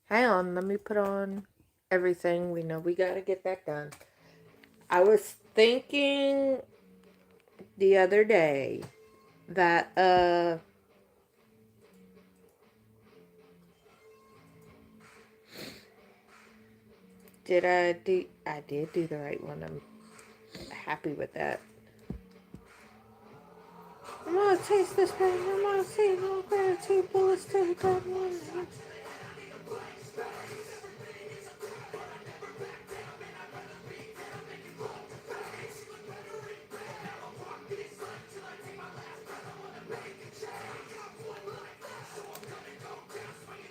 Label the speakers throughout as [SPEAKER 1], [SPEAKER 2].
[SPEAKER 1] Hang on, let me put on everything. We know we gotta get that done. I was thinking the other day that I did do the right one. I'm happy with that. I'm gonna taste this pain. I'm gonna see no better two bullets to the gut one.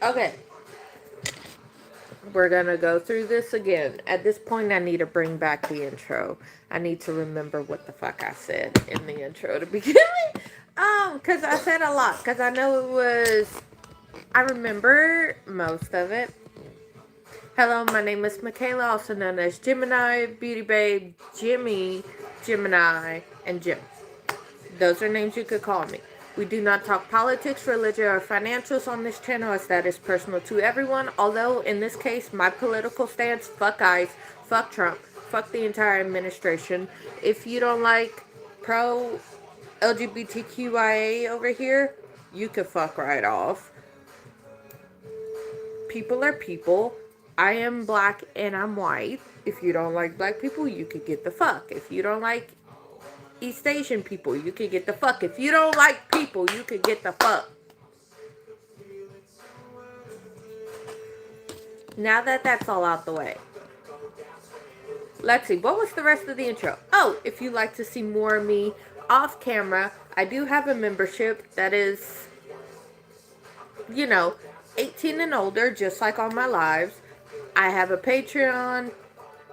[SPEAKER 1] Okay, we're gonna go through this again. At this point, I need to bring back the intro. I need to remember what the fuck I said in the intro to begin with. Cause I said a lot. Cause I know it was. I remember most of it. Hello, my name is Michaela, also known as Gemini, Beauty Babe, Jimmy, Gemini, and Jim. Those are names you could call me. We do not talk politics, religion, or financials on this channel as that is personal to everyone. Although, in this case, my political stance, fuck ICE, fuck Trump, fuck the entire administration. If you don't like pro LGBTQIA over here, you could fuck right off. People are people. I am black and I'm white. If you don't like black people, you could get the fuck. If you don't like East Asian people, you could get the fuck. If you don't like people, you could get the fuck. Now that that's all out the way, let's see, what was the rest of the intro? Oh, if you'd like to see more of me off camera, I do have a membership that is, 18 and older, just like all my lives. I have a Patreon,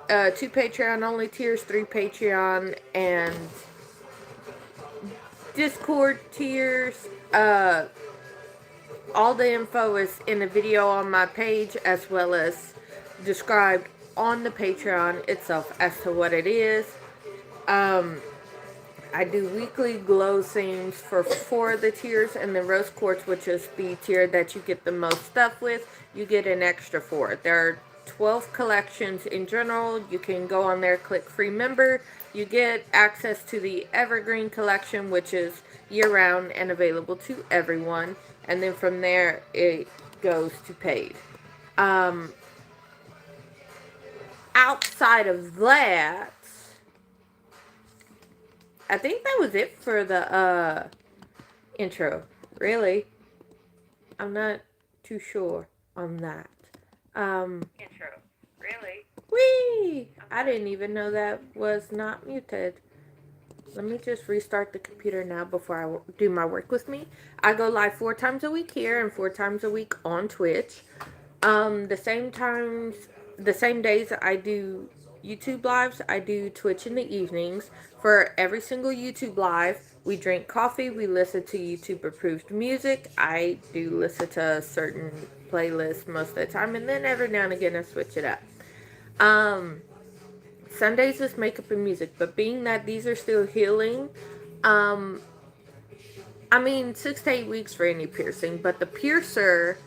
[SPEAKER 1] 2 Patreon only tiers, 3 Patreon, and Discord tiers. All the info is in a video on my page as well as described on the Patreon itself as to what it is. I do weekly glow themes for 4 of the tiers, and then Rose Quartz, which is the tier that you get the most stuff with, you get an extra 4. There are 12 collections in general. You can go on there, click free member. You get access to the Evergreen collection, which is year-round and available to everyone. And then from there, it goes to paid. Outside of that, I think that was it for the intro. Really, I'm not too sure on that. Intro. Really? Whee! I didn't even know that was not muted. Let me just restart the computer now before I do my work with me. I go live 4 times a week here and 4 times a week on Twitch. The same days I do YouTube lives, I do Twitch in the evenings. For every single YouTube live, we drink coffee, we listen to YouTube approved music. I do listen to a certain playlist most of the time, and then every now and again I switch it up. Sundays is makeup and music, but being that these are still healing, 6 to 8 weeks for any piercing, but the piercer,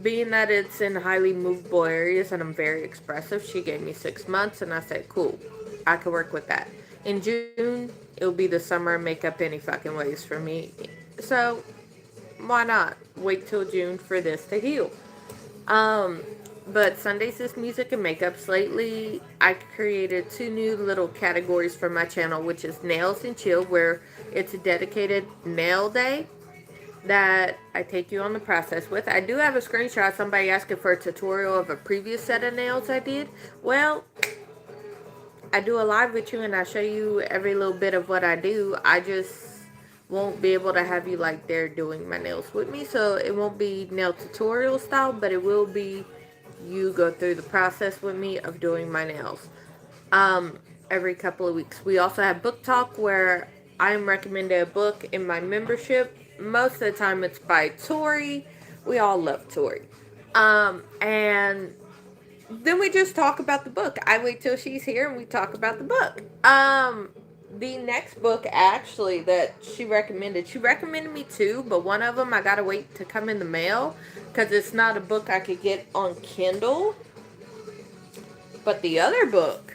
[SPEAKER 1] being that it's in highly movable areas and I'm very expressive, she gave me 6 months, and I said, cool, I could work with that. In June, it'll be the summer makeup any fucking ways for me. So, why not wait till June for this to heal? But Sundays is music and makeup. Lately, I created 2 new little categories for my channel, which is nails and chill, where it's a dedicated nail day that I take you on the process with. I do have a screenshot, somebody asking for a tutorial of a previous set of nails I did. Well, I do a live with you and I show you every little bit of what I do. I just won't be able to have you like there doing my nails with me, so it won't be nail tutorial style, but it will be you go through the process with me of doing my nails every couple of weeks. We also have book talk where I'm recommending a book in my membership. Most of the time it's by Tori. We all love Tori. And then we just talk about the book. I wait till she's here and we talk about the book. The next book actually that she recommended me 2, but one of them I gotta wait to come in the mail because it's not a book I could get on Kindle. But the other book,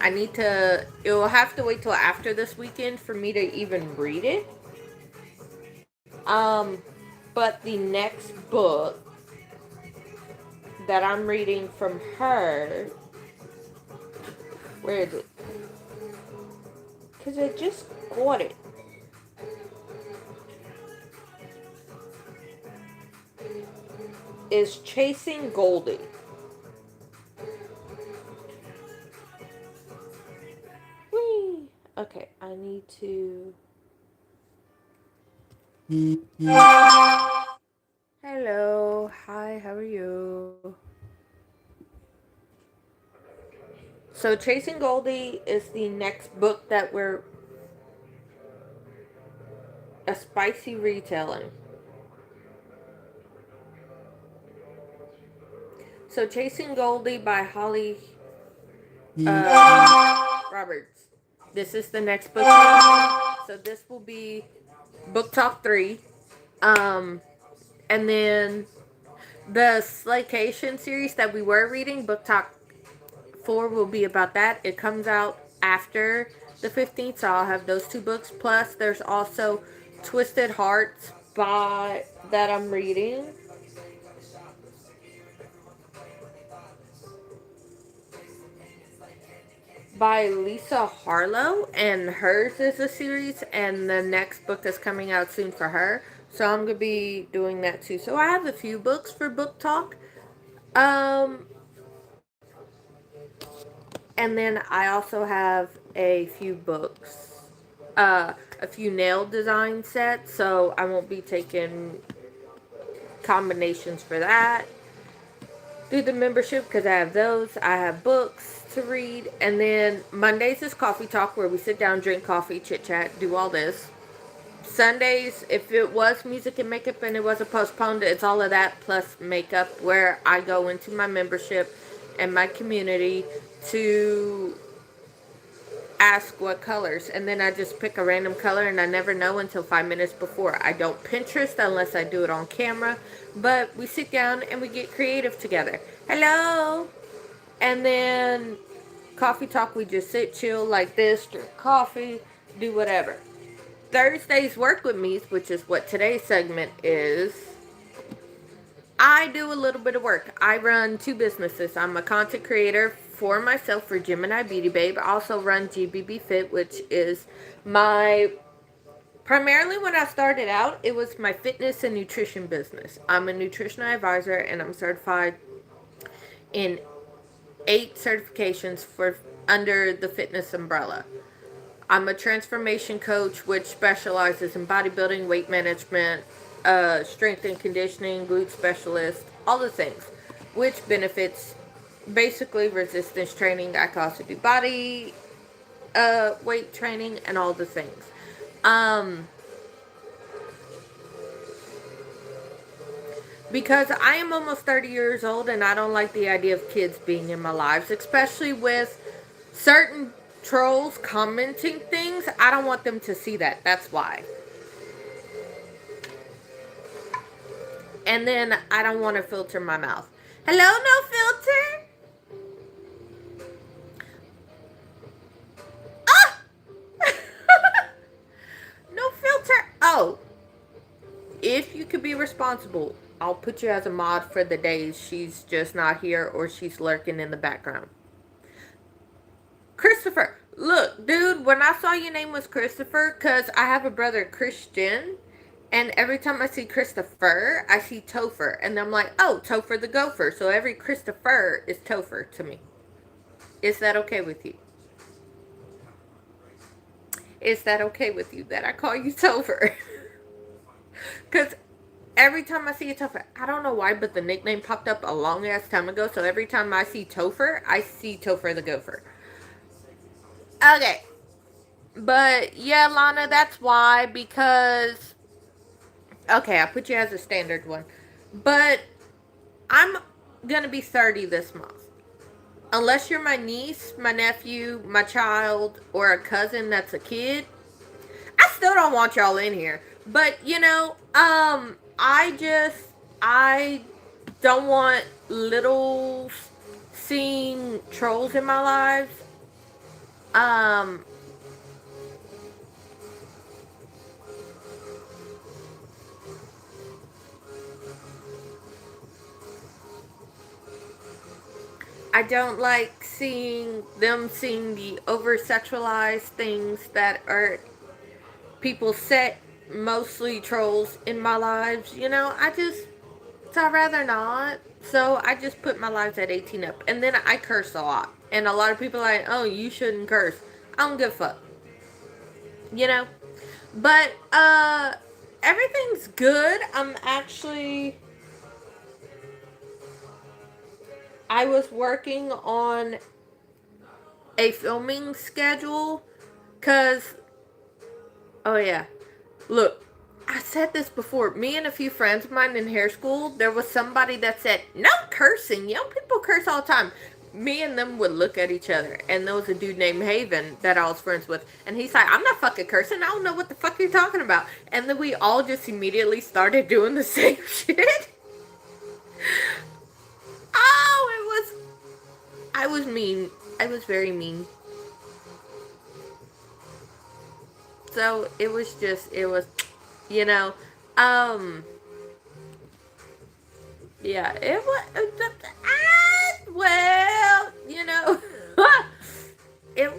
[SPEAKER 1] it will have to wait till after this weekend for me to even read it. But the next book that I'm reading from her, where is it? Because I just got it. Is Chasing Goldie. Whee! Okay, I need to... Hello. Hi, how are you? So Chasing Goldie is the next book that we're a spicy retelling. So Chasing Goldie by Holly Roberts. This is the next book. So this will be Book Talk 3. And then the Slaycation series that we were reading, Book Talk 4 will be about that. It comes out after the 15th, so I'll have those two books. Plus, there's also Twisted Hearts that I'm reading. By Lisa Harlow, and hers is a series, and the next book is coming out soon for her. So I'm gonna be doing that too. So I have a few books for book talk. And then I also have a few books, a few nail design sets. So I won't be taking combinations for that through the membership because I have those. I have books to read. And then Mondays is coffee talk where we sit down, drink coffee, chit chat, do all this. Sundays, if it was music and makeup and it wasn't postponed, it's all of that plus makeup where I go into my membership and my community to ask what colors, and then I just pick a random color and I never know until 5 minutes before. I don't Pinterest unless I do it on camera, but we sit down and we get creative together. Hello! And then coffee talk, we just sit chill like this, drink coffee, do whatever. Thursdays work with me, which is what today's segment is. I do a little bit of work. I run 2 businesses. I'm a content creator for myself for Gemini Beauty Babe. I also run GBB Fit, which is primarily when I started out, it was my fitness and nutrition business. I'm a nutritional advisor and I'm certified in 8 certifications under the fitness umbrella. I'm a transformation coach, which specializes in bodybuilding, weight management, strength and conditioning, glute specialist, all the things, which benefits basically resistance training. I can also do body weight training and all the things. Because I am almost 30 years old and I don't like the idea of kids being in my lives, especially with certain trolls commenting things. I don't want them to see that. That's why. And then I don't want to filter my mouth. Hello, no filter? Ah! No filter. Oh. If you could be responsible, I'll put you as a mod for the days she's just not here or she's lurking in the background. Christopher. Look, dude, when I saw your name was Christopher, because I have a brother, Christian, and every time I see Christopher, I see Topher, and I'm like, oh, Topher the Gopher, so every Christopher is Topher to me. Is that okay with you? Is that okay with you that I call you Topher? Because every time I see a Topher, I don't know why, but the nickname popped up a long ass time ago, so every time I see Topher, I see Topher the Gopher. Okay. But, yeah, Lana, that's why, because... Okay, I put you as a standard one. But, I'm gonna be 30 this month. Unless you're my niece, my nephew, my child, or a cousin that's a kid, I still don't want y'all in here. But, you know, I just I don't want little seeing trolls in my lives. Um, I don't like seeing the over sexualized things that are people set, mostly trolls in my lives. You know, so I'd rather not. So I just put my lives at 18 up. And then I curse a lot. And a lot of people are like, oh, you shouldn't curse. I don't give a fuck. You know? But, everything's good. I was working on a filming schedule. Cause, oh yeah. Look, I said this before. Me and a few friends of mine in hair school, there was somebody that said, no cursing. You know, people curse all the time. Me and them would look at each other. And there was a dude named Haven that I was friends with. And he's like, I'm not fucking cursing. I don't know what the fuck you're talking about. And then we all just immediately started doing the same shit. Oh, I was mean. I was very mean. So it was, you know, um, yeah, it was, well, you know, it,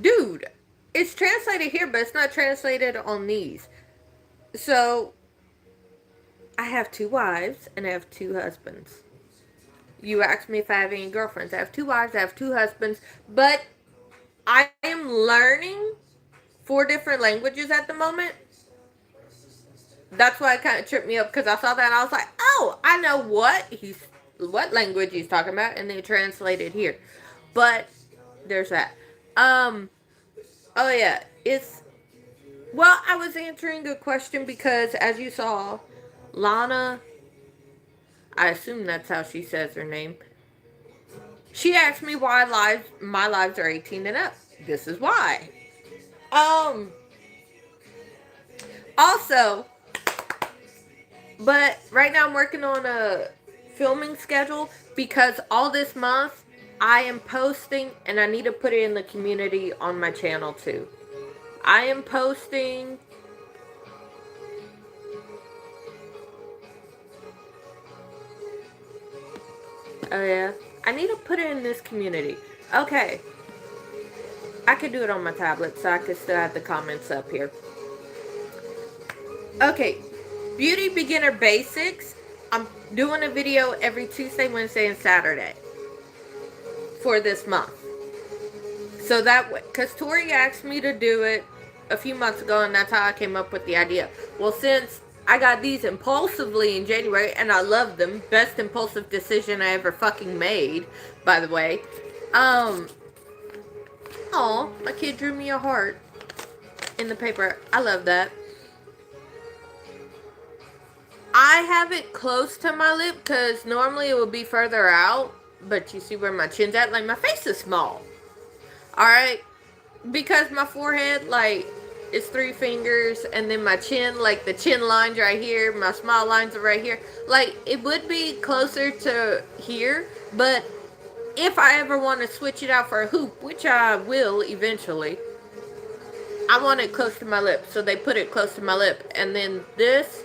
[SPEAKER 1] dude, it's translated here, but it's not translated on these. So, I have 2 wives and I have 2 husbands. You asked me if I have any girlfriends. I have 2 wives, I have 2 husbands, but I am learning 4 different languages at the moment. That's why it kind of tripped me up because I saw that and I was like, oh, I know what language he's talking about, and they translated here. But there's that. Um, oh yeah, well, I was answering a question because as you saw, Lana, I assume that's how she says her name. She asked me why my lives are 18 and up. This is why. Um, also, but right now I'm working on a filming schedule because all this month I am posting and I need to put it in the community on my channel too. I am posting. Oh yeah. I need to put it in this community. Okay. I could do it on my tablet so I could still have the comments up here. Okay. Beauty Beginner Basics. I'm doing a video every Tuesday, Wednesday, and Saturday for this month. So that way, because Tori asked me to do it a few months ago, and that's how I came up with the idea. Well, since I got these impulsively in January, and I love them, best impulsive decision I ever fucking made, by the way. Oh, my kid drew me a heart in the paper. I love that. I have it close to my lip because normally it would be further out, but you see where my chin's at? Like, my face is small. Alright? Because my forehead, like, is 3 fingers, and then my chin, like, the chin line's right here, my smile lines are right here. Like, it would be closer to here, but if I ever want to switch it out for a hoop, which I will eventually, I want it close to my lip, so they put it close to my lip. And then this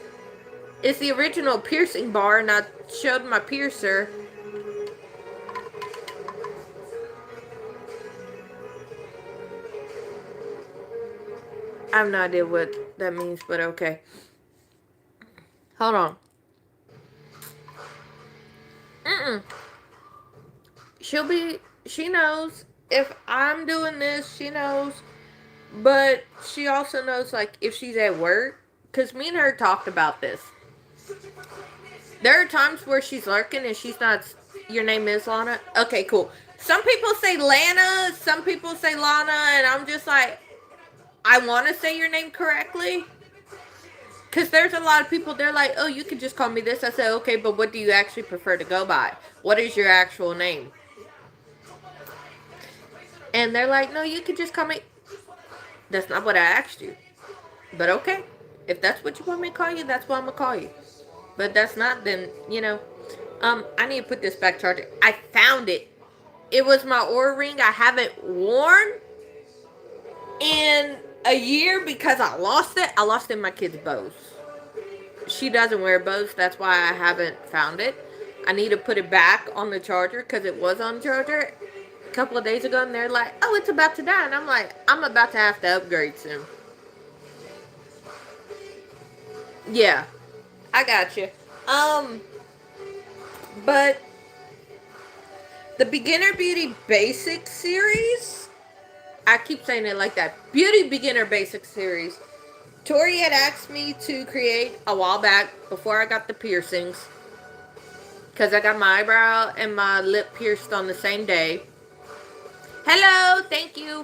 [SPEAKER 1] is the original piercing bar, and I showed my piercer. I have no idea what that means, but okay. Hold on. She knows if I'm doing this, she knows. But she also knows, like, if she's at work, because me and her talked about this. There are times where she's lurking and she's not. Your name is Lana? Okay, cool. Some people say Lana, some people say Lana, and I'm just like, I want to say your name correctly. Because there's a lot of people, they're like, oh, you can just call me this. I say, okay, but what do you actually prefer to go by? What is your actual name? And they're like, no, you can just call me. That's not what I asked you. But okay. If that's what you want me to call you, that's what I'm gonna call you. But that's not, then, I need to put this back charger. I found it. It was my Oura ring I haven't worn in a year because I lost it. I lost it in my kid's bows. She doesn't wear bows. That's why I haven't found it. I need to put it back on the charger because it was on the charger a couple of days ago, and they're like, oh, it's about to die. And I'm like, I'm about to have to upgrade soon. Yeah, I got you. But the Beginner Beauty Basics series, I keep saying it like that. Beauty Beginner Basics series. Tori had asked me to create a while back before I got the piercings. Because I got my eyebrow and my lip pierced on the same day. Hello, thank you.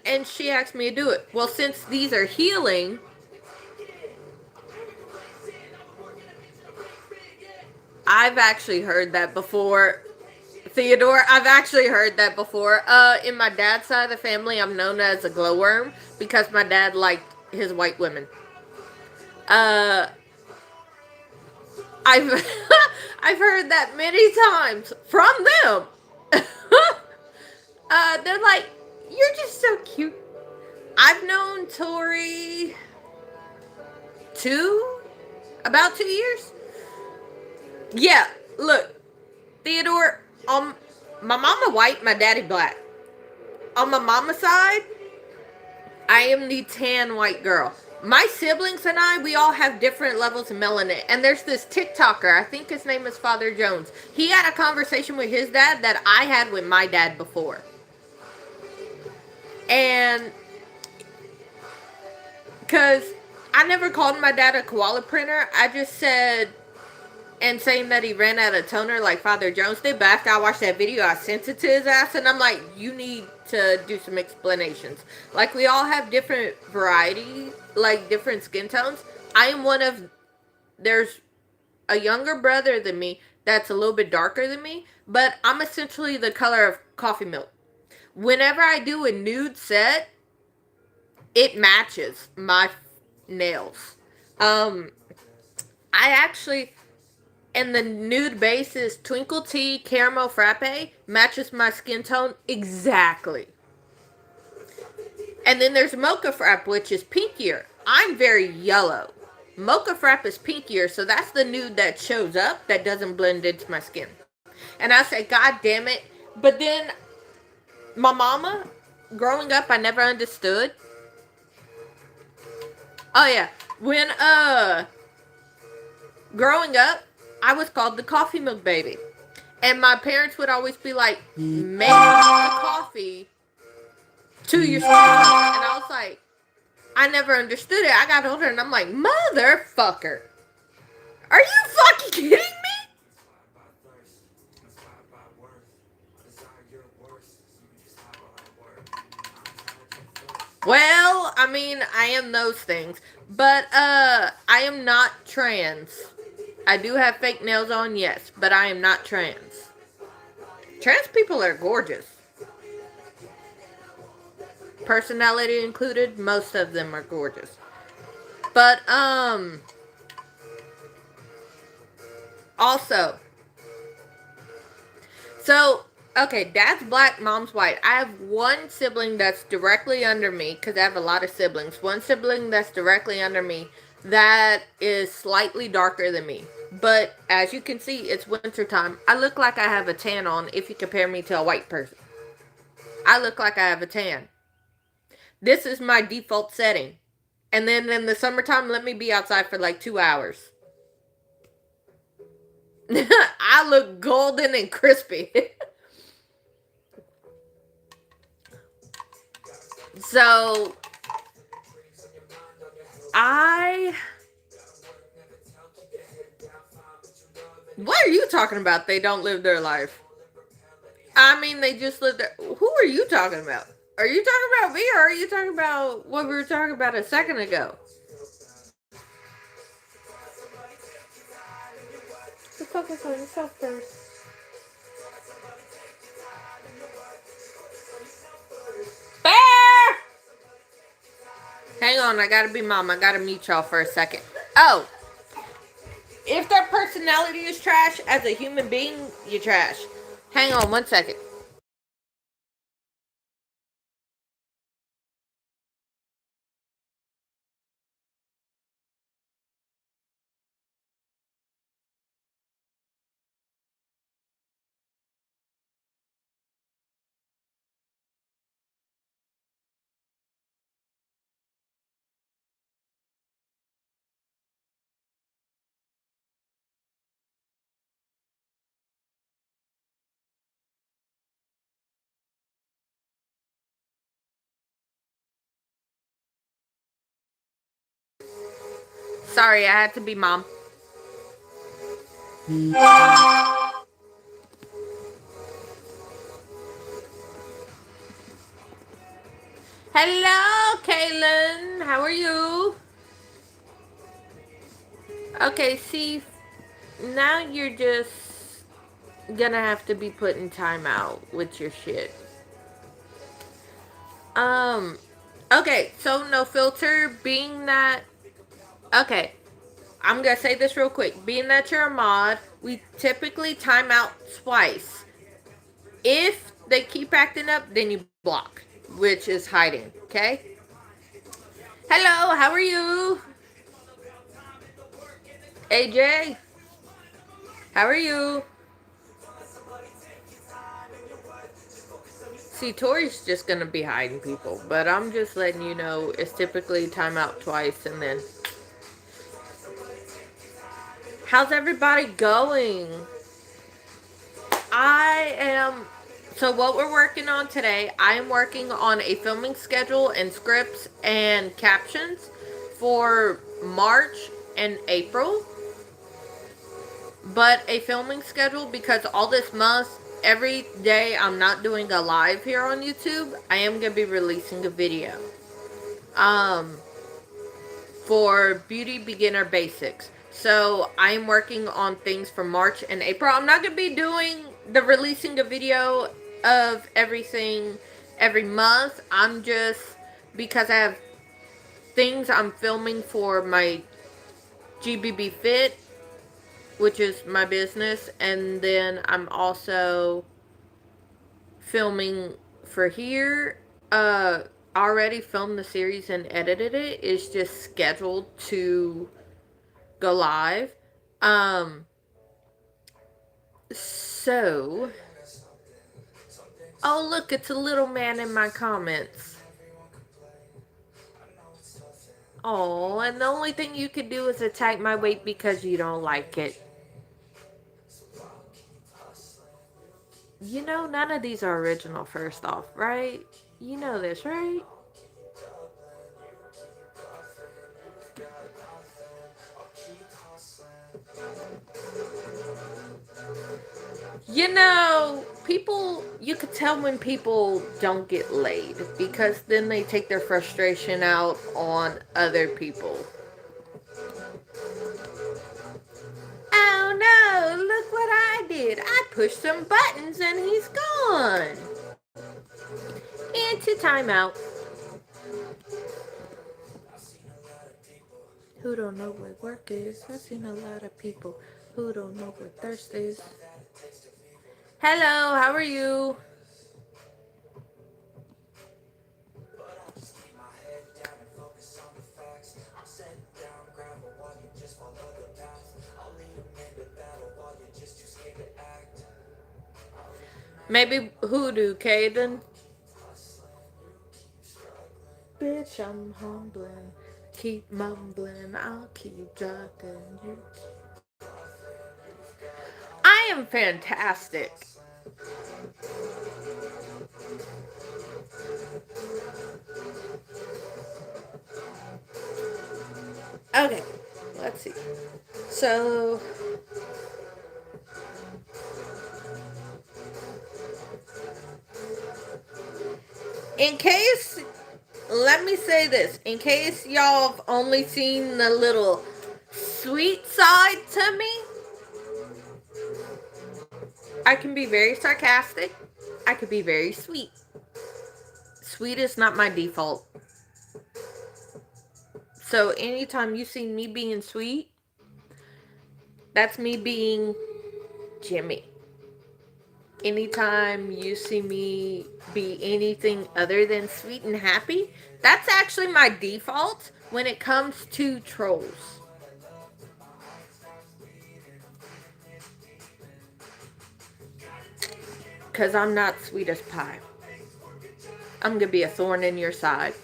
[SPEAKER 1] And she asked me to do it. Well, since these are healing, I've actually heard that before. Theodore, I've actually heard that before. In my dad's side of the family, I'm known as a glowworm because my dad liked his white women. I've I've heard that many times from them. They're like, you're just so cute. I've known Tori about 2 years. Yeah, look, Theodore, my mama white, my daddy black. On my mama's side, I am the tan white girl. My siblings and I, we all have different levels of melanin. And there's this TikToker, I think his name is Father Jones. He had a conversation with his dad that I had with my dad before. And because I never called my dad a koala printer, I just said, and saying that he ran out of toner like Father Jones did. But after I watched that video, I sent it to his ass, and I'm like, you need to do some explanations. Like, we all have different variety, like different skin tones. I am one of, there's a younger brother than me that's a little bit darker than me, but I'm essentially the color of coffee milk. Whenever I do a nude set, it matches my nails. I actually, and the nude base is Twinkle Tea Caramel Frappe, matches my skin tone exactly. And then there's Mocha Frappe, which is pinkier. I'm very yellow. Mocha Frappe is pinkier, so that's the nude that shows up that doesn't blend into my skin. And I say, God damn it. But then, my mama, growing up, I never understood. Oh yeah, when, growing up, I was called the coffee milk baby. And my parents would always be like, make the coffee to your skin. And I was like, I never understood it. I got older and I'm like, motherfucker. Are you fucking kidding me? Well, I mean, I am those things. But, I am not trans. I do have fake nails on, yes. But I am not trans. Trans people are gorgeous. Personality included, most of them are gorgeous. But, also, so, okay, dad's black, mom's white. I have one sibling that's directly under me, because I have a lot of siblings. One sibling that's directly under me that is slightly darker than me. But, as you can see, it's wintertime. I look like I have a tan on if you compare me to a white person. I look like I have a tan. This is my default setting. And then in the summertime, let me be outside for like 2 hours. I look golden and crispy. So, what are you talking about? They don't live their life. I mean, they just live there. Who are you talking about? Are you talking about me, or are you talking about what we were talking about a second ago? So focus on yourself first. Bear! Hang on. I gotta be mom. I gotta mute y'all for a second. Oh, if their personality is trash, as a human being, you're trash. Hang on 1 second. Sorry, I had to be mom. Hello, Kaylin. How are you? Okay, see, now you're just gonna have to be put in timeout with your shit. Okay, so no filter, being that, okay, I'm gonna say this real quick. Being that you're a mod, we typically time out twice. If they keep acting up, then you block, which is hiding, okay? Hello, how are you? AJ, how are you? See, Tori's just gonna be hiding people, but I'm just letting you know it's typically timeout twice and then. How's everybody going? So what we're working on today, I am working on a filming schedule and scripts and captions for March and April. But a filming schedule because all this month, every day I'm not doing a live here on YouTube, I am going to be releasing a video. For Beauty Beginner Basics. So I'm working on things for March and April. I'm not going to be doing releasing a video of everything every month. I'm just, because I have things I'm filming for my GBB Fit, which is my business, and then I'm also filming for here. Already filmed the series and edited it. It's just scheduled to go live. So, oh look, it's a little man in my comments. Oh, and the only thing you could do is attack my weight because you don't like it. You know, none of these are original, first off, right? You know this, right? You know, you could tell when people don't get laid because then they take their frustration out on other people. Oh no, look what I did. I pushed some buttons and he's gone. Into timeout. Who don't know what work is? I've seen a lot of people who don't know what thirst is. Hello, how are you? Maybe Hoodoo, Caden. Bitch, I'm humbling. Keep mumbling. I'll keep drugging you. I am fantastic. Okay, let's see. So, in case, let me say this, in case y'all have only seen the little sweet side to me, I can be very sarcastic. I could be very sweet. Sweet is not my default. So anytime you see me being sweet, that's me being Jimmy. Anytime you see me be anything other than sweet and happy, that's actually my default when it comes to trolls. Because I'm not sweet as pie. I'm going to be a thorn in your side.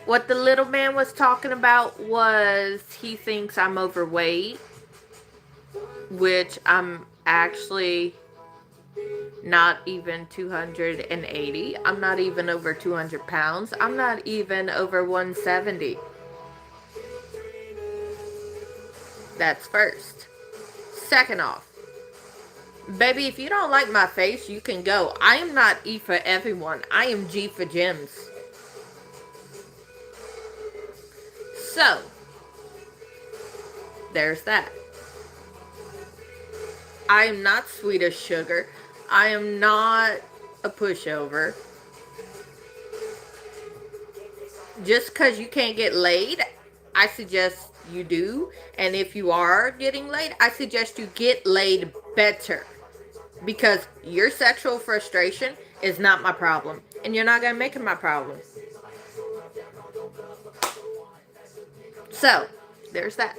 [SPEAKER 1] What the little man was talking about was he thinks I'm overweight, which I'm actually not even 280. I'm not even over 200 pounds. I'm not even over 170. That's first. Second off, baby, if you don't like my face, you can go. I am not E for everyone. I am G for gems. So, there's that. I am not sweet as sugar. I am not a pushover. Just because you can't get laid, I suggest you do. And if you are getting laid, I suggest you get laid better. Because your sexual frustration is not my problem. And you're not going to make it my problem. So, there's that.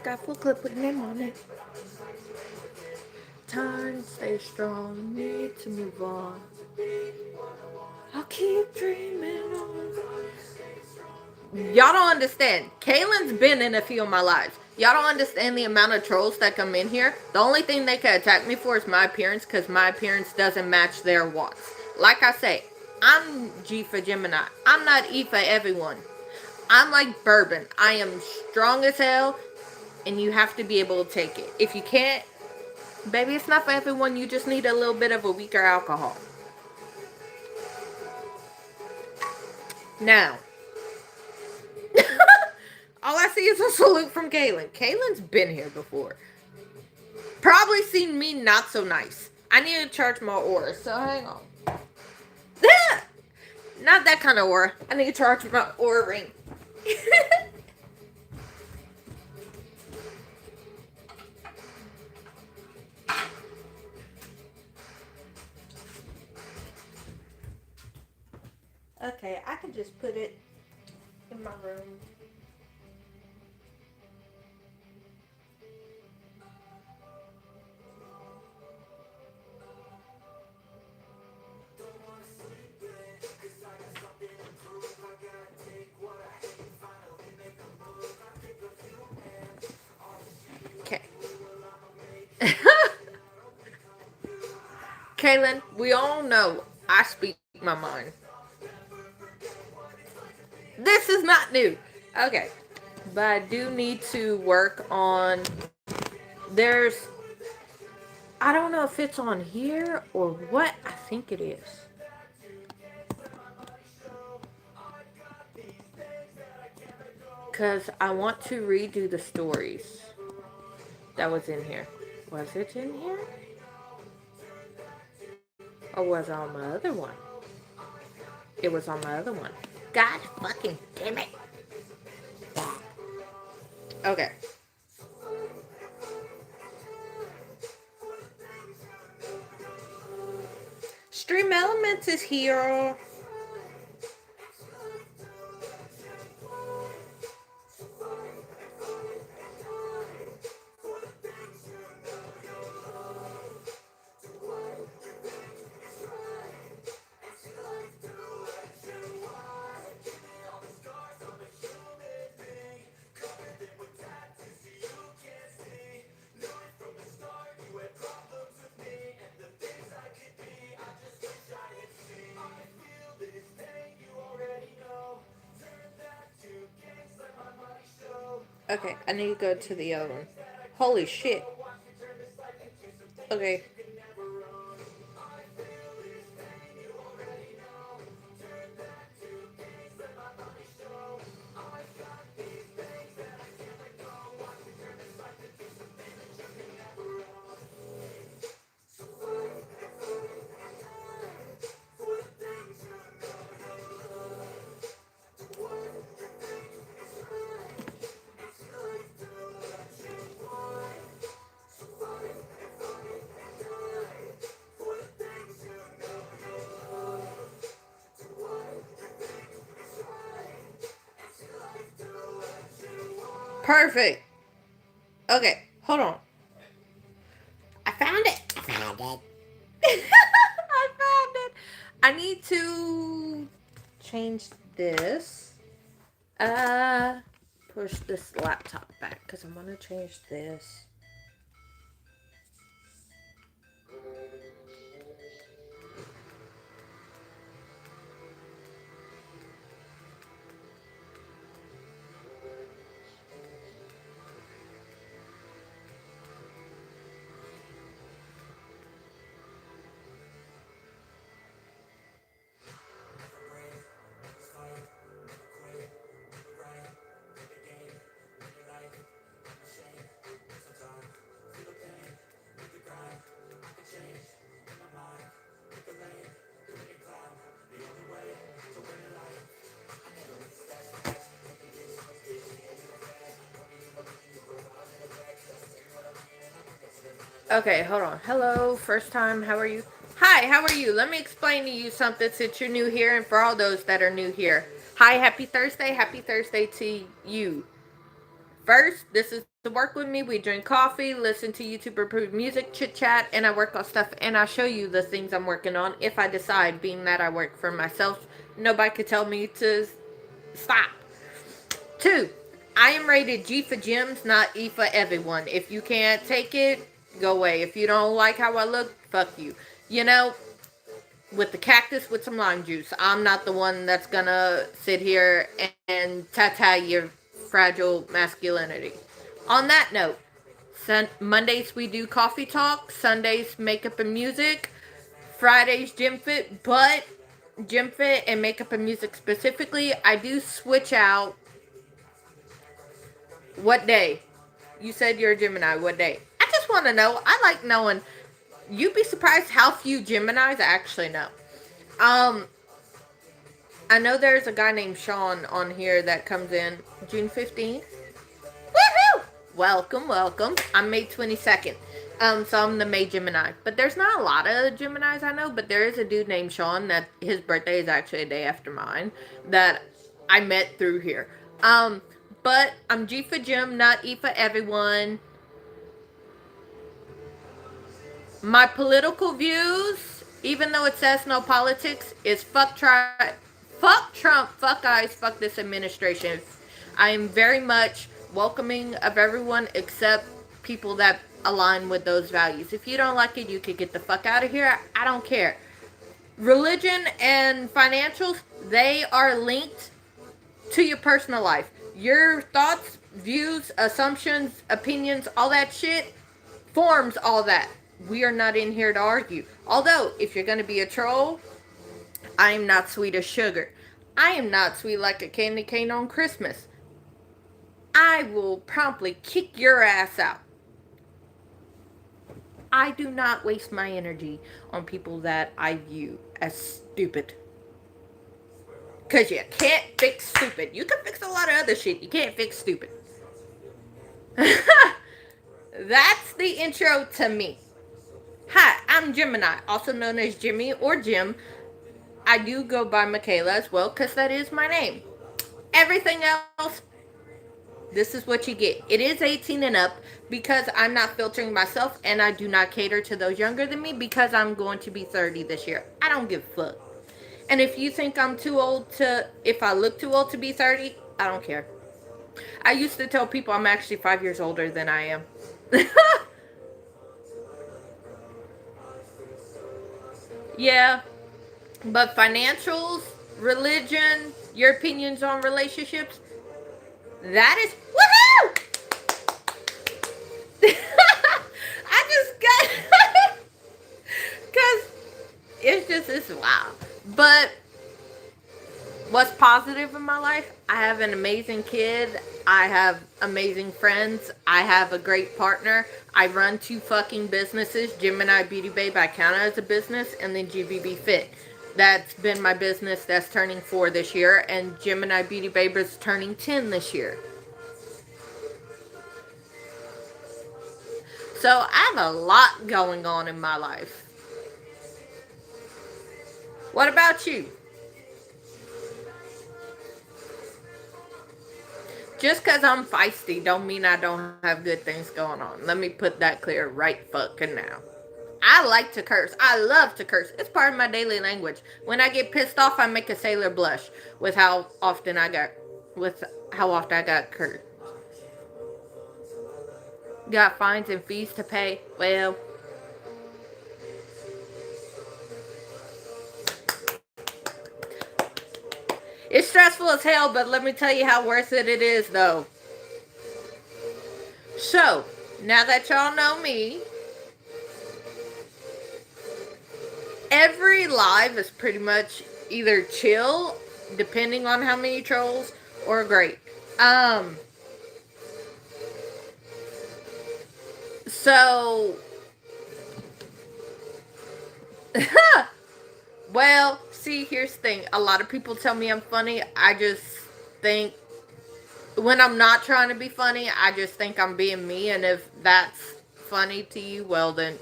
[SPEAKER 1] Got full clip with name on it. Time to stay strong, need to move on. I'll keep dreaming on. Y'all don't understand. Kaylin's been in a few of my lives. Y'all don't understand the amount of trolls that come in here. The only thing they can attack me for is my appearance, because my appearance doesn't match their wants. Like I say, I'm G for Gemini. I'm not E for everyone. I'm like bourbon. I am strong as hell, and you have to be able to take it. If you can't, baby, it's not for everyone. You just need a little bit of a weaker alcohol. Now, all I see is a salute from Kaylin. Kaylin's been here before. Probably seen me not so nice. I need to charge my aura, so hang on. Not that kind of aura. I need to charge my aura ring. Okay, I can just put it in my room. Okay. Kaylin, we all know I speak my mind. This is not new. Okay. But I do need to work on... There's... I don't know if it's on here or what. I think it is. Because I want to redo the stories that was in here. Was it in here? Or was it on my other one? It was on my other one. God fucking damn it. Okay. Stream Elements is here. Okay, I need to go to the other one. Holy shit. Okay. Perfect. Okay, hold on. I found it. I found it. I found it. I need to change this. Uh, push this laptop back because I'm gonna change this. Okay, hold on. Hello, first time. How are you? Hi, how are you? Let me explain to you something since you're new here and for all those that are new here. Hi, happy Thursday. Happy Thursday to you. First, this is to work with me. We drink coffee, listen to YouTube approved music, chit chat, and I work on stuff and I show you the things I'm working on if I decide, being that I work for myself. Nobody could tell me to stop. Two, I am rated G for gyms, not E for everyone. If you can't take it, go away. If you don't like how I look, fuck you. You know, with the cactus with some lime juice. I'm not the one that's gonna sit here and tata your fragile masculinity. On that note, Mondays we do coffee talk, Sundays makeup and music, Fridays gym fit, but gym fit and makeup and music specifically, I do switch out. What day? You said you're a Gemini. What day? I just want to know. I like knowing. You'd be surprised how few Geminis actually know. Um, I know there's a guy named Sean on here that comes in June 15th. Woohoo! Welcome, welcome. I'm May 22nd. So I'm the May Gemini. But there's not a lot of Geminis I know, but there is a dude named Sean that his birthday is actually a day after mine that I met through here. But I'm G for Gym, not E for everyone. My political views, even though it says no politics, is fuck Trump, fuck ICE, fuck this administration. I am very much welcoming of everyone except people that align with those values. If you don't like it, you could get the fuck out of here. I don't care. Religion and financials, they are linked to your personal life. Your thoughts, views, assumptions, opinions, all that shit forms all that. We are not in here to argue. Although, if you're going to be a troll, I am not sweet as sugar. I am not sweet like a candy cane on Christmas. I will promptly kick your ass out. I do not waste my energy on people that I view as stupid. Because you can't fix stupid. You can fix a lot of other shit. You can't fix stupid. That's the intro to me. Hi, I'm Gemini, also known as Jimmy or Jim. I do go by Michaela as well because that is my name. Everything else, this is what you get. It is 18 and up because I'm not filtering myself and I do not cater to those younger than me because I'm going to be 30 this year. I don't give a fuck. And if you think I'm too old if I look too old to be 30, I don't care. I used to tell people I'm actually 5 years older than I am. Yeah, but financials, religion, your opinions on relationships, that is woohoo! I just got because it's wow. But what's positive in my life? I have an amazing kid. I have amazing friends. I have a great partner. I run 2 fucking businesses. Gemini Beauty Babe, I count it as a business, and then GBB Fit. That's been my business that's turning 4 this year, and Gemini Beauty Babe is turning 10 this year. So I have a lot going on in my life. What about you? Just because I'm feisty don't mean I don't have good things going on. Let me put that clear right fucking now. I like to curse. I love to curse. It's part of my daily language. When I get pissed off, I make a sailor blush with how often I got cursed. Got fines and fees to pay. Well, it's stressful as hell, but let me tell you how worth it is, though. So, now that y'all know me, every live is pretty much either chill, depending on how many trolls, or great. So, well, see, here's the thing. A lot of people tell me I'm funny. I just think when I'm not trying to be funny, I just think I'm being me. And if that's funny to you, well, then,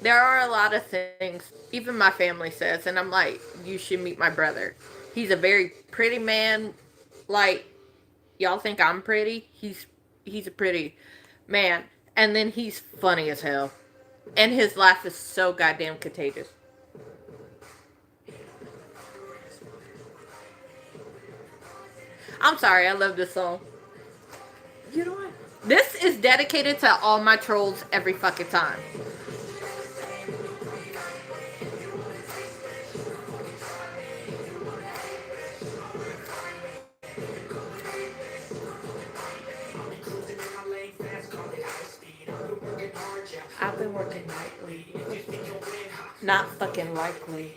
[SPEAKER 1] there are a lot of things, even my family says, and I'm like, you should meet my brother. He's a very pretty man. Like, y'all think I'm pretty? He's a pretty man. And then he's funny as hell. And his laugh is so goddamn contagious. I'm sorry, I love this song. You know what? This is dedicated to all my trolls every fucking time. I've been working nightly. Not fucking likely.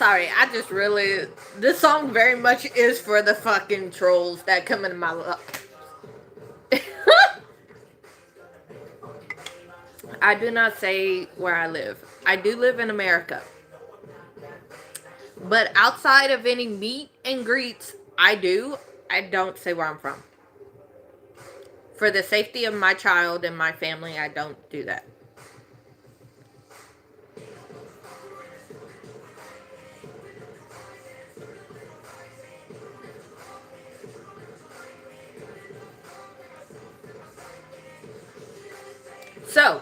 [SPEAKER 1] I just really, this song very much is for the fucking trolls that come into my life. I do not say where I live. I do live in America. But outside of any meet and greets, I don't say where I'm from. For the safety of my child and my family, I don't do that. So,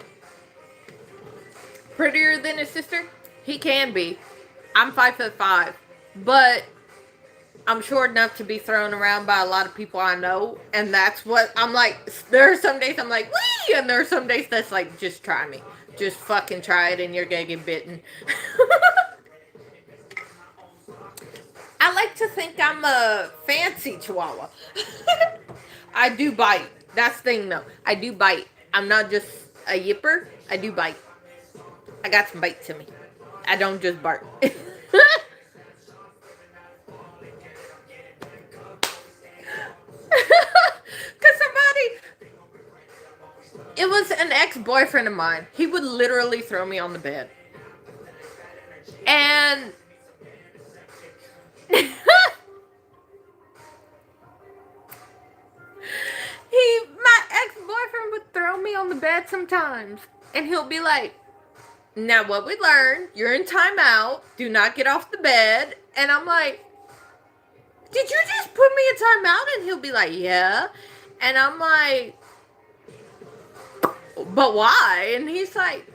[SPEAKER 1] prettier than his sister? He can be. I'm 5'5", but I'm short enough to be thrown around by a lot of people I know, and that's what I'm like. There are some days I'm like, wee, and there are some days that's like, just try me. Just fucking try it and you're gonna get bitten. I like to think I'm a fancy chihuahua. I do bite. That's the thing though. I do bite. I'm not just a yipper. I do bite. I got some bite to me. I don't just bark. Cause somebody, it was an ex-boyfriend of mine. He would literally throw me on the bed. And my ex-boyfriend would throw me on the bed sometimes. And he'll be like, now what we learned, you're in timeout. Do not get off the bed. And I'm like, did you just put me in timeout? And he'll be like, yeah. And I'm like, but why? And he's like,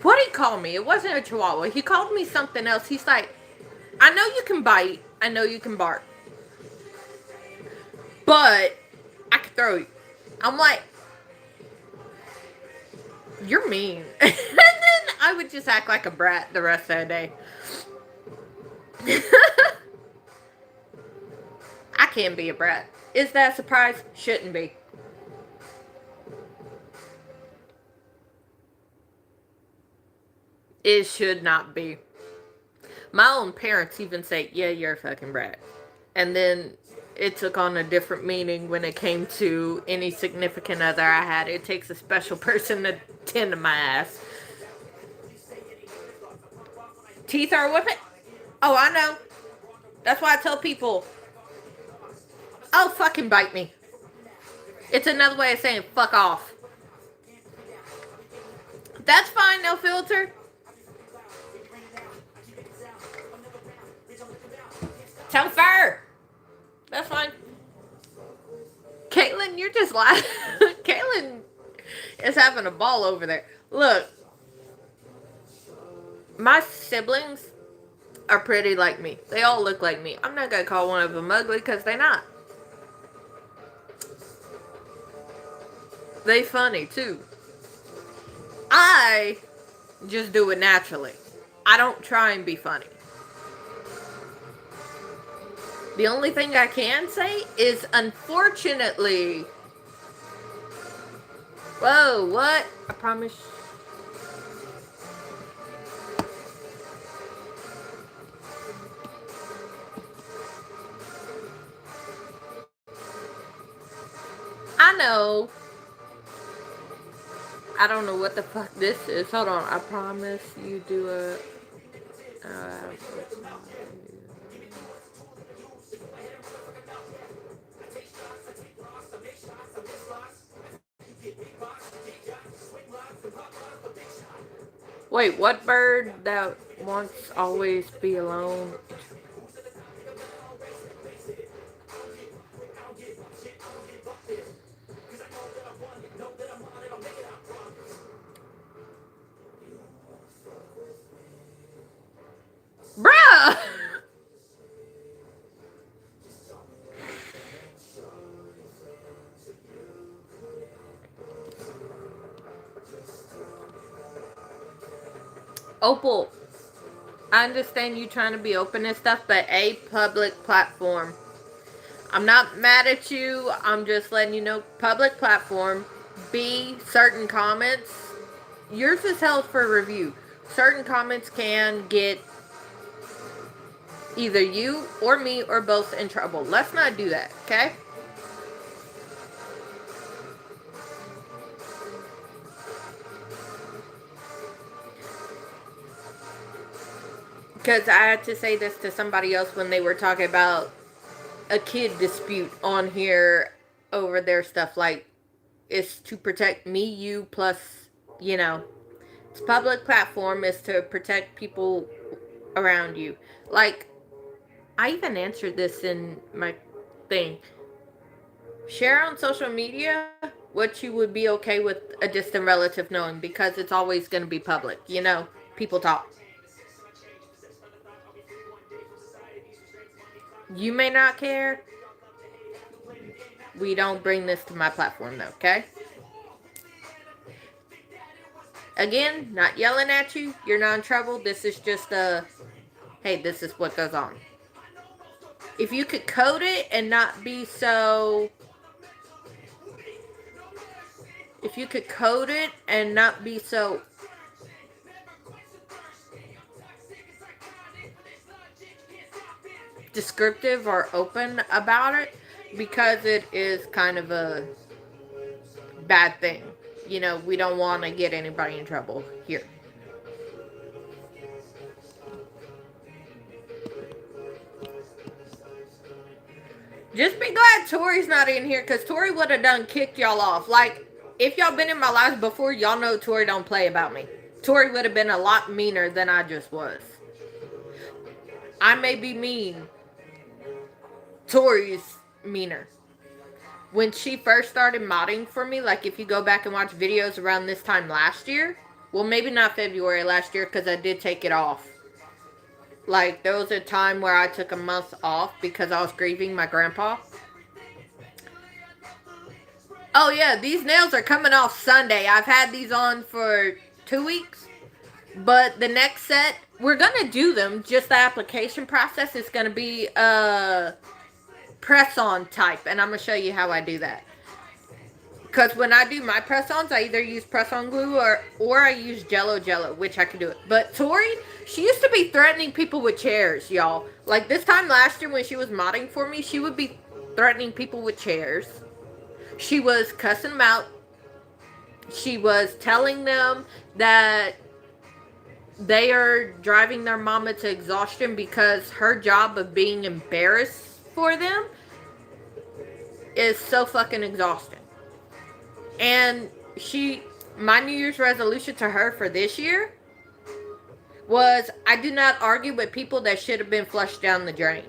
[SPEAKER 1] what did he call me? It wasn't a chihuahua. He called me something else. He's like, I know you can bite. I know you can bark. But I could throw you. I'm like, you're mean. And then I would just act like a brat the rest of the day. I can be a brat. Is that a surprise? Shouldn't be. It should not be. My own parents even say, yeah, you're a fucking brat. And then it took on a different meaning when it came to any significant other I had. It takes a special person to tend to my ass. Teeth are a weapon? Oh, I know. That's why I tell people, oh, fucking bite me. It's another way of saying fuck off. That's fine, no filter. Tell fur. That's fine. Caitlin, you're just laughing. Caitlin is having a ball over there. Look, my siblings are pretty like me. They all look like me. I'm not gonna call one of them ugly because they're not. They funny too. I just do it naturally. I don't try and be funny. The only thing I can say is, unfortunately. Whoa, what? I promise. I know. I don't know what the fuck this is. Hold on. I promise you do a. Wait, what bird that wants always be alone? Bruh! Opal, I understand you trying to be open and stuff, but a public platform. I'm not mad at you. I'm just letting you know, public platform. B, certain comments. Yours is held for review. Certain comments can get either you or me or both in trouble. Let's not do that, okay? Because I had to say this to somebody else when they were talking about a kid dispute on here over their stuff. Like, it's to protect me, you, plus, you know, it's public platform is to protect people around you. Like, I even answered this in my thing. Share on social media what you would be okay with a distant relative knowing, because it's always going to be public. You know, people talk. You may not care. We don't bring this to my platform though, okay? Again, not yelling at you. You're not in trouble. This is just a, hey, this is what goes on. If you could code it and not be so... If you could code it and not be so... descriptive or open about it, because it is kind of a bad thing. You know, we don't want to get anybody in trouble here. Just be glad Tori's not in here, because Tori would have done kicked y'all off. Like, if y'all been in my lives before, y'all know Tori don't play about me. Tori would have been a lot meaner than I just was. I may be mean. Tori's meaner. When she first started modding for me, like if you go back and watch videos around this time last year, well, maybe not February last year, because I did take it off. Like, there was a time where I took a month off because I was grieving my grandpa. Oh yeah, these nails are coming off Sunday. I've had these on for 2 weeks. But the next set, we're going to do them. Just the application process is going to be press-on type. And I'm going to show you how I do that. Because when I do my press-ons, I either use press-on glue or I use Jello, which I can do it. But Tori, she used to be threatening people with chairs, y'all. Like this time last year when she was modding for me, she would be threatening people with chairs. She was cussing them out. She was telling them that they are driving their mama to exhaustion because her job of being embarrassed for them is so fucking exhausting. And my New Year's resolution to her for this year was, I do not argue with people that should have been flushed down the drain.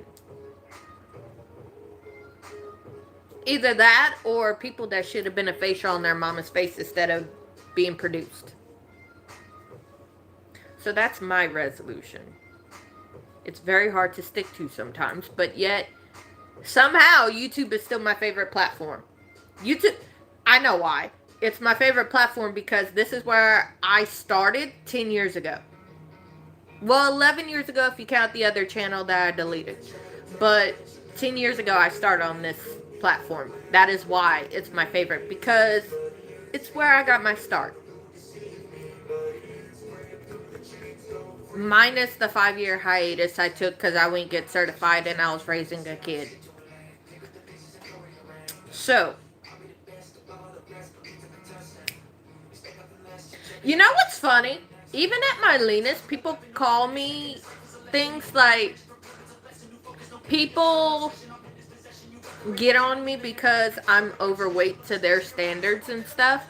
[SPEAKER 1] Either that or people that should have been a facial on their mama's face instead of being produced. So that's my resolution. It's very hard to stick to sometimes, but yet somehow YouTube is still my favorite platform. YouTube, I know why. It's my favorite platform because this is where I started 10 years ago. Well, 11 years ago if you count the other channel that I deleted. But 10 years ago I started on this platform. That is why it's my favorite, because it's where I got my start. Minus the 5-year hiatus I took because I wouldn't get certified and I was raising a kid. So, you know what's funny? Even at my leanest, people call me things like, people get on me because I'm overweight to their standards and stuff.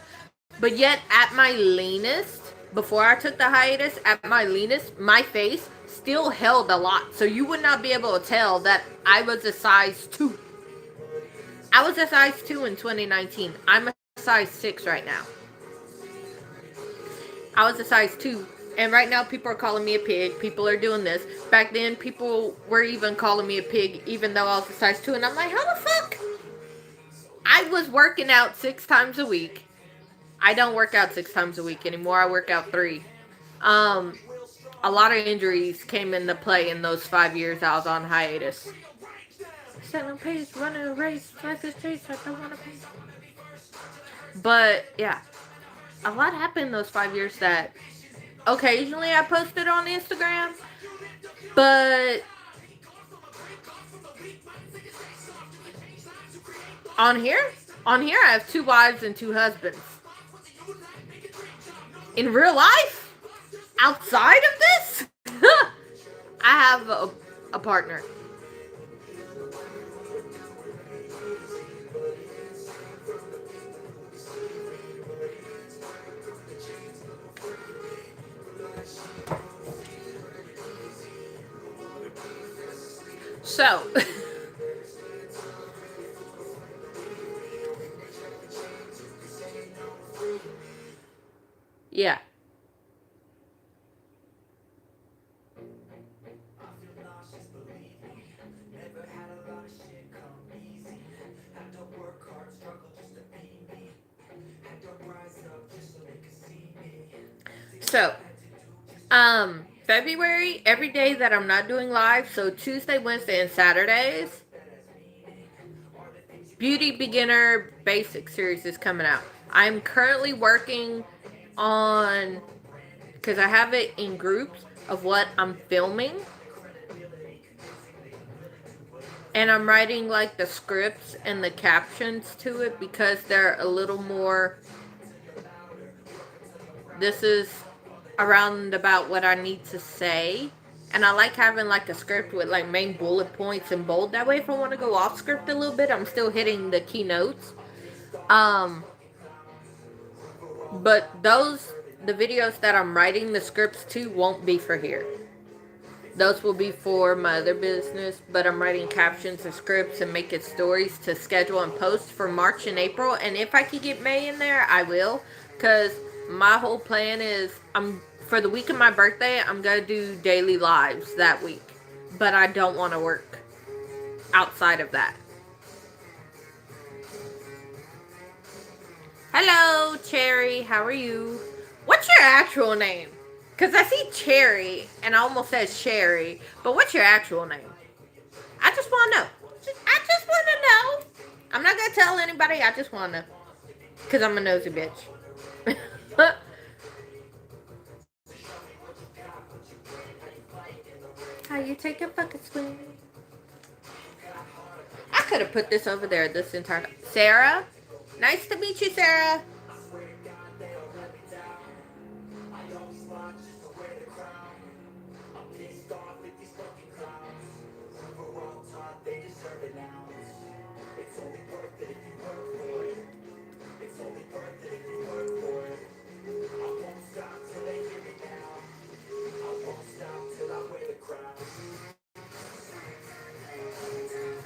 [SPEAKER 1] But yet, at my leanest, before I took the hiatus, at my leanest, my face still held a lot. So you would not be able to tell that I was a size 2. I was a size 2 in 2019. I'm a size 6 right now. I was a size 2. And right now people are calling me a pig. People are doing this. Back then people were even calling me a pig even though I was a size 2. And I'm like, how the fuck? I was working out 6 times a week. I don't work out 6 times a week anymore. I work out 3. A lot of injuries came into play in those 5 years I was on hiatus. Selling pace, running a race, life is chase, I don't want to pay. But yeah, a lot happened in those 5 years that occasionally I posted on Instagram, but on here I have 2 wives and 2 husbands. In real life, outside of this, I have a partner. So, yeah. So, February, every day that I'm not doing live, so Tuesday, Wednesday, and Saturdays, Beauty Beginner Basic series is coming out. I'm currently working on, because I have it in groups of what I'm filming. And I'm writing like the scripts and the captions to it because they're a little more, this is around about what I need to say. And I like having like a script with like main bullet points and bold. That way if I want to go off script a little bit, I'm still hitting the keynotes. But the videos that I'm writing the scripts to won't be for here. Those will be for my other business, but I'm writing captions and scripts and making stories to schedule and post for March and April. And if I could get May in there, I will. Because my whole plan is, for the week of my birthday, I'm going to do daily lives that week. But I don't want to work outside of that. Hello, Cherry. How are you? What's your actual name? Because I see Cherry, and I almost said Sherry. But what's your actual name? I just want to know. I just want to know. I'm not going to tell anybody. I just want to know. Because I'm a nosy bitch. How you take a fucking swing? I could have put this over there this entire time. Sarah? Nice to meet you, Sarah.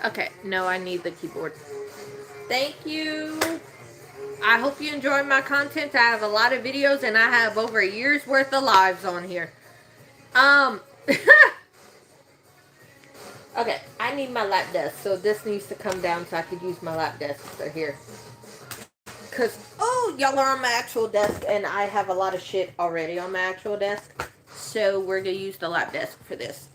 [SPEAKER 1] Okay, no, I need the keyboard. Thank you. I hope you enjoy my content. I have a lot of videos and I have over a year's worth of lives on here. Okay, I need my lap desk, so this needs to come down so I could use my lap desk. So here. Because, oh, y'all are on my actual desk and I have a lot of shit already on my actual desk. So we're going to use the lap desk for this.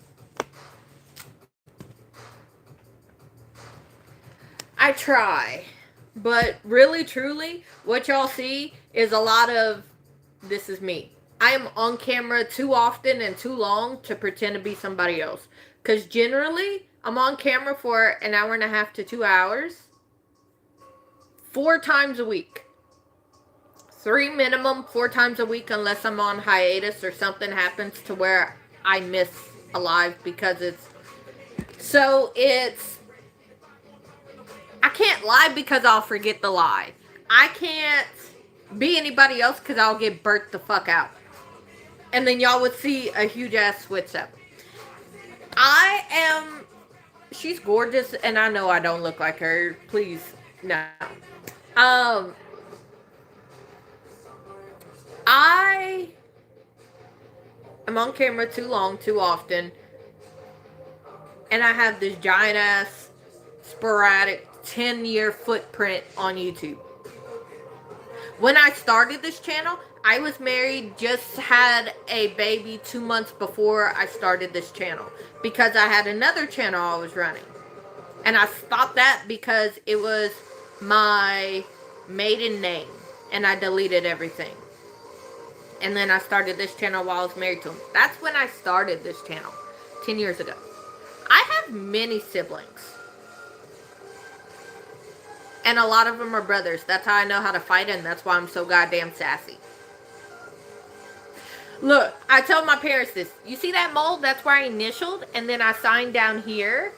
[SPEAKER 1] I try. But really, truly, what y'all see is a lot of, this is me. I am on camera too often and too long to pretend to be somebody else. Because generally, I'm on camera for an hour and a half to 2 hours. 4 times a week. 3 minimum, 4 times a week, unless I'm on hiatus or something happens to where I miss a live because it's... So it's... I can't lie because I'll forget the lie. I can't be anybody else because I'll get burnt the fuck out. And then y'all would see a huge ass switch up. I am... She's gorgeous and I know I don't look like her. Please, no. I am on camera too long, too often. And I have this giant ass, sporadic 10-year footprint on YouTube. When I started this channel, I was married, just had a baby 2 months before I started this channel. Because I had another channel I was running. And I stopped that because it was my maiden name. And I deleted everything. And then I started this channel while I was married to him. That's when I started this channel. 10 years ago. I have many siblings. And a lot of them are brothers. That's how I know how to fight and that's why I'm so goddamn sassy. Look, I told my parents this. You see that mold? That's where I initialed. And then I signed down here.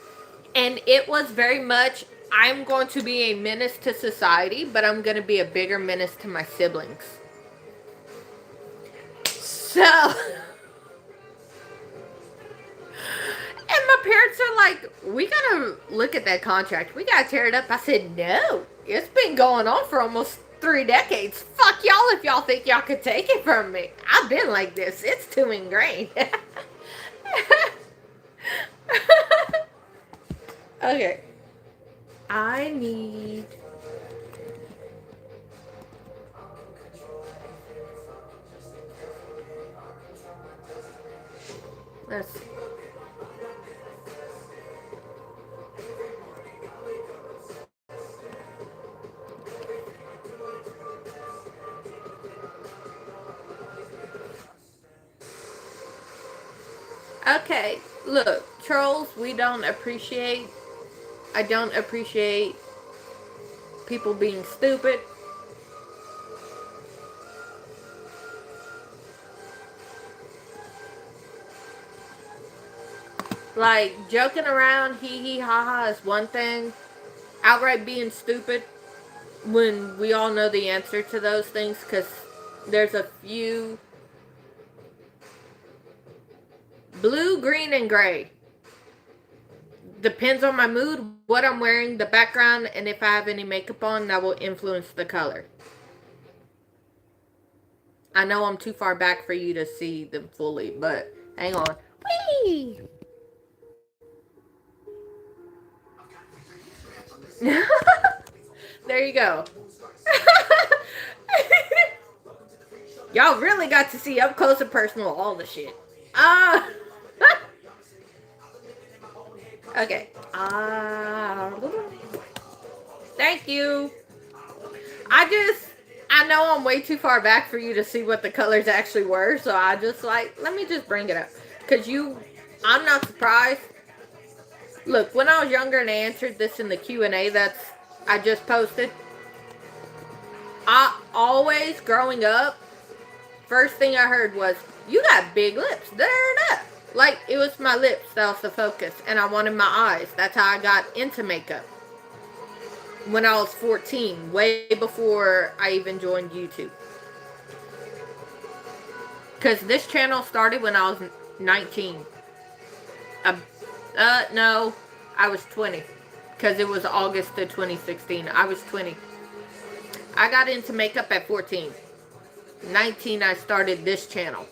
[SPEAKER 1] And it was very much, I'm going to be a menace to society, but I'm going to be a bigger menace to my siblings. So, and my parents are like, we gotta look at that contract. We gotta tear it up. I said, no, it's been going on for almost 3 decades. Fuck y'all if y'all think y'all could take it from me. I've been like this. It's too ingrained. Okay. I need... Let's see. Okay, look, trolls, we don't appreciate... I don't appreciate people being stupid. Like, joking around, hee hee ha ha is one thing. Outright being stupid, when we all know the answer to those things, because there's a few... Blue, green, and gray. Depends on my mood, what I'm wearing, the background, and if I have any makeup on, that will influence the color. I know I'm too far back for you to see them fully, but hang on. Whee! There you go. Y'all really got to see up close and personal all the shit. Okay. Thank you. I know I'm way too far back for you to see what the colors actually were, so I just like, let me just bring it up. Because I'm not surprised. Look, when I was younger and I answered this in the Q&A I just posted, I always, growing up, first thing I heard was, you got big lips. Like, it was my lips that was the focus, and I wanted my eyes. That's how I got into makeup. When I was 14, way before I even joined YouTube. Because this channel started when I was 19. No, I was 20. because it was August of 2016. I was 20. I got into makeup at 14. 19, I started this channel.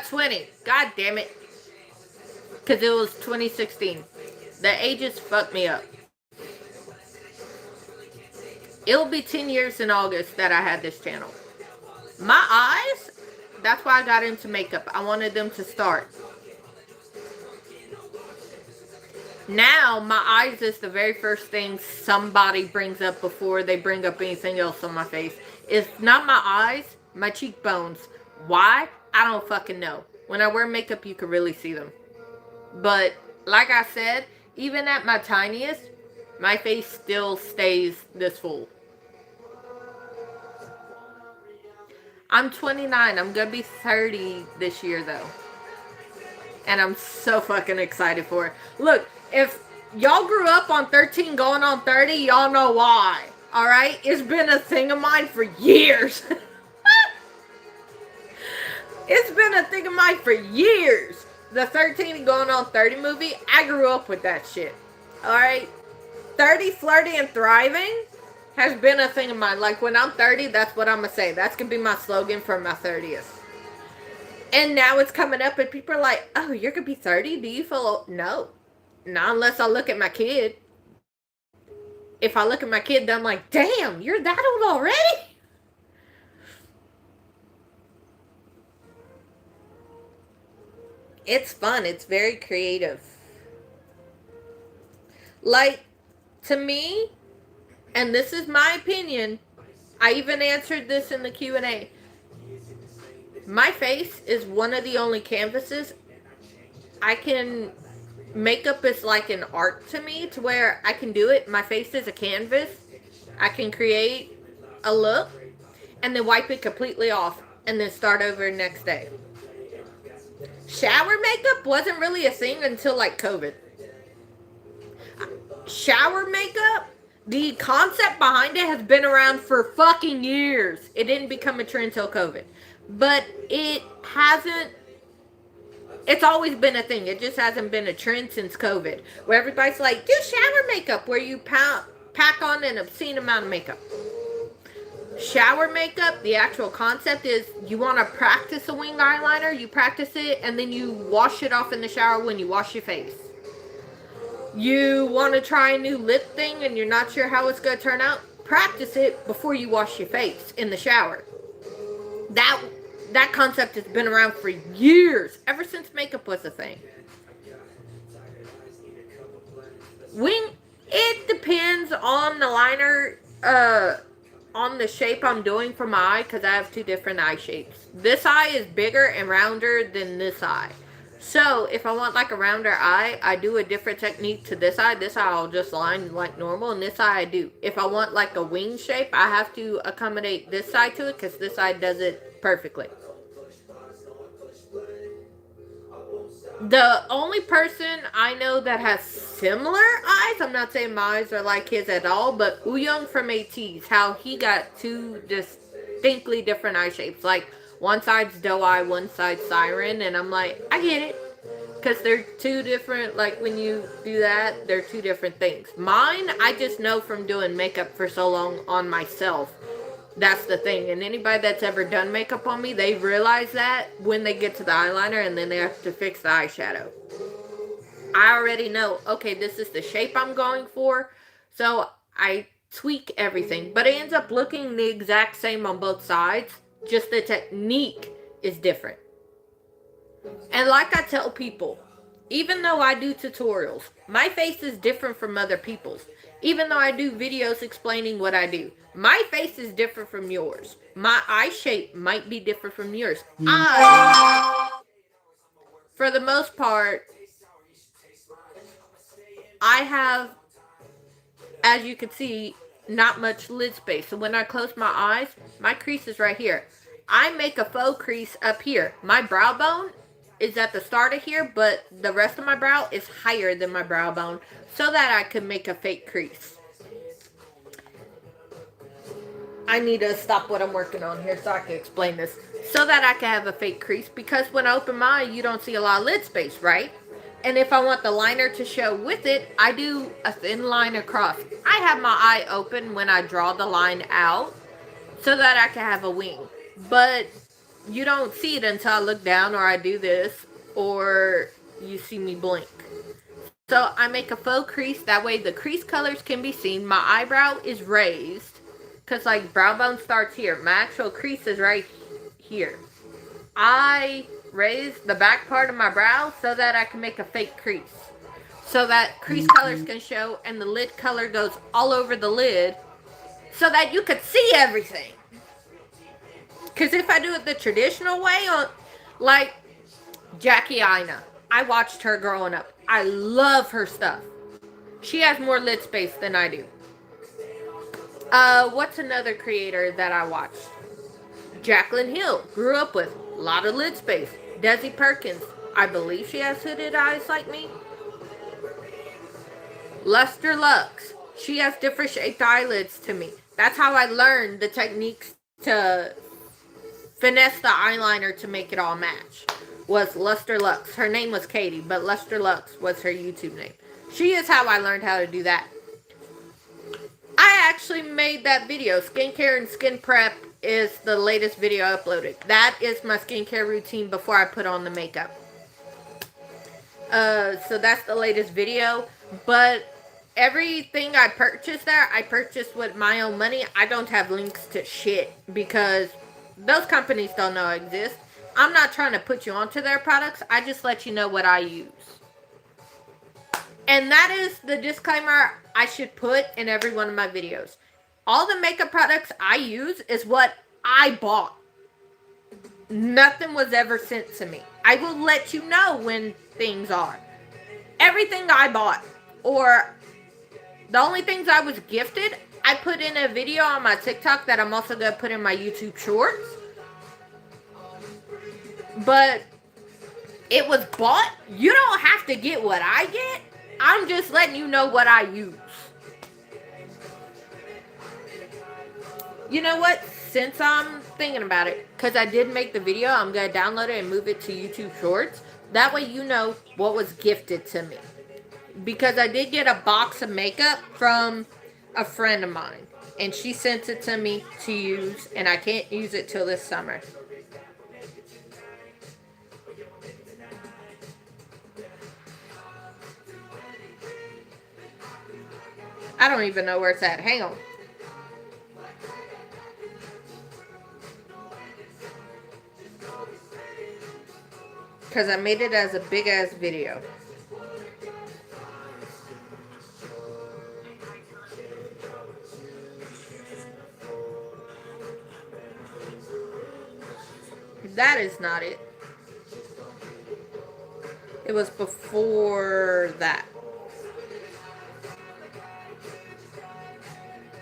[SPEAKER 1] 20. God damn it. Because it was 2016. The ages fucked me up. It'll be 10 years in August that I had this channel. My eyes, that's why I got into makeup. I wanted them to start. Now, my eyes is the very first thing somebody brings up before they bring up anything else on my face. It's not my eyes, my cheekbones. Why? I don't fucking know. When I wear makeup, you can really see them. But, like I said, even at my tiniest, my face still stays this full. I'm 29. I'm gonna be 30 this year, though. And I'm so fucking excited for it. Look, if y'all grew up on 13 going on 30, y'all know why. Alright? It's been a thing of mine for years. It's been a thing of mine for years. The 13 going on 30 movie, I grew up with that shit. Alright? 30, flirty, and thriving has been a thing of mine. Like, when I'm 30, that's what I'm gonna say. That's gonna be my slogan for my 30th. And now it's coming up and people are like, oh, you're gonna be 30? Do you feel old? No. Not unless I look at my kid. If I look at my kid, then I'm like, damn, you're that old already? It's fun. It's very creative. Like, to me, and this is my opinion, I even answered this in the Q&A. My face is one of the only canvases makeup is like an art to me, to where I can do it. My face is a canvas. I can create a look and then wipe it completely off and then start over next day. Shower makeup wasn't really a thing until like COVID. Shower makeup, the concept behind it has been around for fucking years. It didn't become a trend until COVID. But it's always been a thing. It just hasn't been a trend since COVID. Where everybody's like, do shower makeup, where you pack on an obscene amount of makeup. Shower makeup, the actual concept is you want to practice a wing eyeliner, you practice it, and then you wash it off in the shower when you wash your face. You want to try a new lip thing and you're not sure how it's going to turn out? Practice it before you wash your face in the shower. That concept has been around for years, ever since makeup was a thing. It depends on the liner, on the shape I'm doing for my eye, because I have two different eye shapes. This eye is bigger and rounder than this eye. So, if I want like a rounder eye, I do a different technique to this eye. This eye I'll just line like normal, and this eye I do. If I want like a wing shape, I have to accommodate this side to it, because this side does it perfectly. The only person I know that has similar eyes, I'm not saying my eyes are like his at all, but Uyong from ATEEZ, how he got two distinctly different eye shapes. Like, one side's doe eye, one side's siren, and I'm like, I get it. Because they're two different, like, when you do that, they're two different things. Mine, I just know from doing makeup for so long on myself. That's the thing. And anybody that's ever done makeup on me, they realize that when they get to the eyeliner and then they have to fix the eyeshadow. I already know, okay, this is the shape I'm going for. So I tweak everything. But it ends up looking the exact same on both sides. Just the technique is different. And like I tell people, even though I do tutorials, my face is different from other people's. Even though I do videos explaining what I do, my face is different from yours. My eye shape might be different from yours. For the most part, I have, as you can see, not much lid space. So when I close my eyes, my crease is right here. I make a faux crease up here. My brow bone is at the start of here, but the rest of my brow is higher than my brow bone, so that I could make a fake crease. I need to stop what I'm working on here so I can explain this. So that I can have a fake crease, because when I open my eye, you don't see a lot of lid space, right? And if I want the liner to show with it, I do a thin line across. I have my eye open when I draw the line out so that I can have a wing. But you don't see it until I look down or I do this or you see me blink. So I make a faux crease. That way the crease colors can be seen. My eyebrow is raised because like brow bone starts here. My actual crease is right here. I raise the back part of my brow so that I can make a fake crease. So that crease colors can show and the lid color goes all over the lid so that you could see everything. Because if I do it the traditional way, like Jackie Aina, I watched her growing up. I love her stuff. She has more lid space than I do. What's another creator that I watched? Jaclyn Hill, grew up with a lot of lid space. Desi Perkins, I believe she has hooded eyes like me. Luster Lux, she has different shaped eyelids to me. That's how I learned the techniques to finesse the eyeliner to make it all match. Was Luster Lux. Her name was Katie, but Luster Lux was her YouTube name. She is how I learned how to do that. I actually made that video. Skincare and skin prep is the latest video uploaded. That is my skincare routine before I put on the makeup. So that's the latest video. But everything I purchased there, I purchased with my own money. I don't have links to shit because those companies don't know I exist. I'm not trying to put you onto their products. I just let you know what I use. And that is the disclaimer I should put in every one of my videos. All the makeup products I use is what I bought. Nothing was ever sent to me. I will let you know when things are. Everything I bought, or the only things I was gifted, I put in a video on my TikTok that I'm also going to put in my YouTube shorts. But it was bought. You don't have to get what I get. I'm just letting you know what I use. You know what? Since I'm thinking about it, because I did make the video, I'm going to download it and move it to YouTube Shorts. That way you know what was gifted to me. Because I did get a box of makeup from a friend of mine. And she sent it to me to use. And I can't use it till this summer. I don't even know where it's at. Hang on. Because I made it as a big ass video. That is not it. It was before that.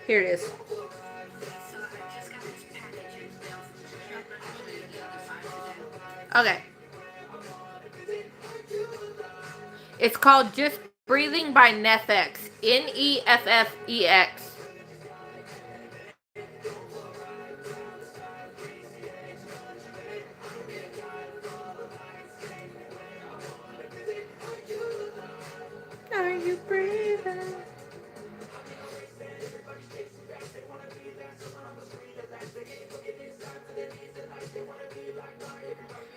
[SPEAKER 1] Here it is. Okay. It's called Just Breathing by Neffex. Neffex. Are you breathing?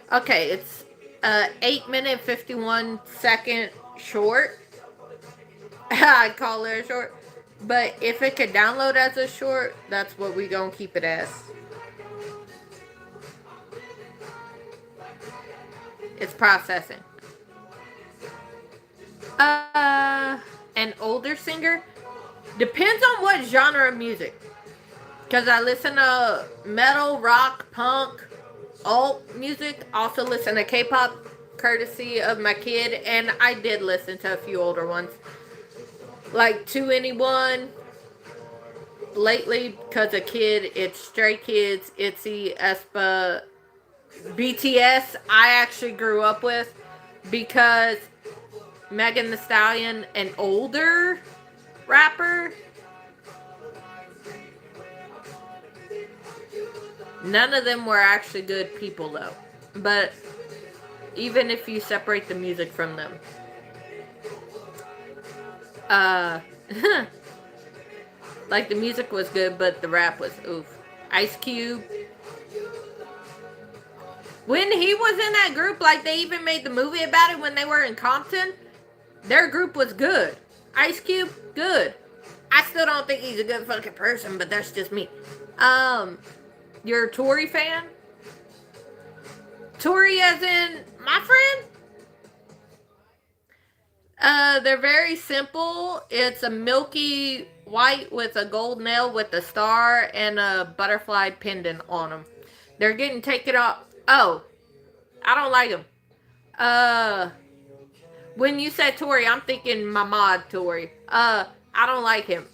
[SPEAKER 1] Okay, it's 8-minute 51-second short. I call it a short. But if it could download as a short, that's what we gonna keep it as. It's processing. An older singer? Depends on what genre of music. Because I listen to metal, rock, punk, alt music. Also listen to K-pop, courtesy of my kid. And I did listen to a few older ones. Like 2NE1. Lately, because a kid, it's Stray Kids, ITZY, aespa, BTS. I actually grew up with. Because Megan Thee Stallion, an older rapper. None of them were actually good people, though. But even if you separate the music from them. Uh, like the music was good, but the rap was oof. Ice Cube. When he was in that group, like they even made the movie about it when they were in Compton, their group was good. Ice Cube, good. I still don't think he's a good fucking person, but that's just me. You're a Tory fan? Tory as in my friend? They're very simple. It's a milky white with a gold nail with a star and a butterfly pendant on them. They're getting taken off. Oh, I don't like them. When you said Tory, I'm thinking my mod Tory. I don't like him.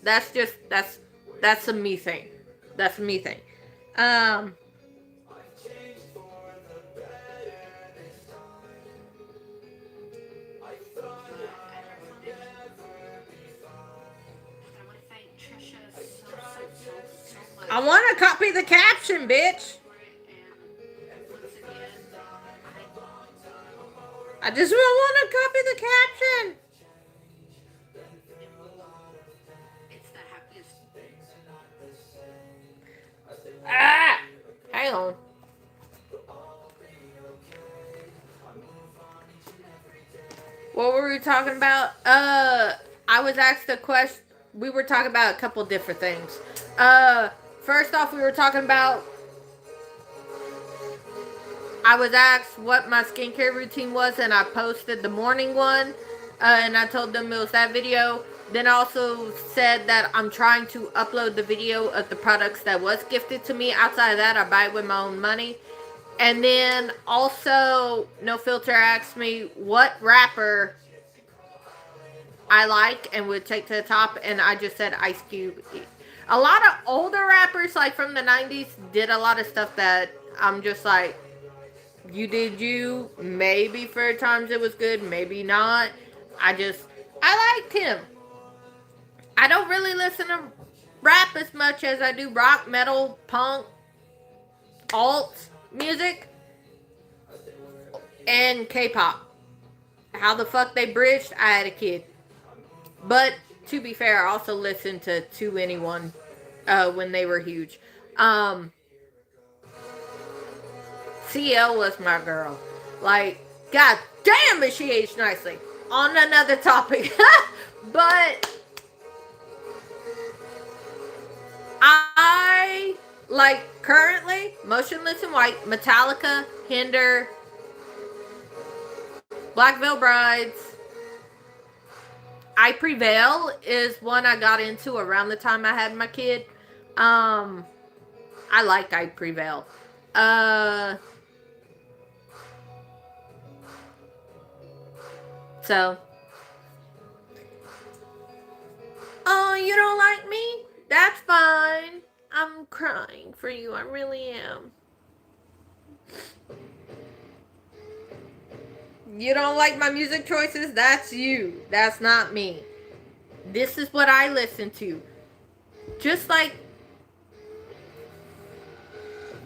[SPEAKER 1] That's a me thing. That's a me thing. I want to copy the caption, bitch. I just want to copy the caption. Ah, hang on. What were we talking about? I was asked a question. We were talking about a couple different things. First off, we were talking about. I was asked what my skincare routine was, and I posted the morning one, and I told them it was that video. Then I also said that I'm trying to upload the video of the products that was gifted to me. Outside of that, I buy it with my own money. And then also, No Filter asked me what rapper I like and would take to the top, and I just said Ice Cube. A lot of older rappers, like from the 90s, did a lot of stuff that I'm just like, you did you. Maybe for times it was good, maybe not. I liked him. I don't really listen to rap as much as I do rock, metal, punk, alt music, and K-pop. How the fuck they bridged, I had a kid. But to be fair, I also listened to 2NE1 when they were huge. CL was my girl. Like, god damn, but she aged nicely. On another topic. But I like currently Motionless in White, Metallica, Hinder, Black Veil Brides. I Prevail is one I got into around the time I had my kid. I like I Prevail. So, oh, you don't like me? That's fine. I'm crying for you. I really am. You don't like my music choices? That's you. That's not me. This is what I listen to. Just like,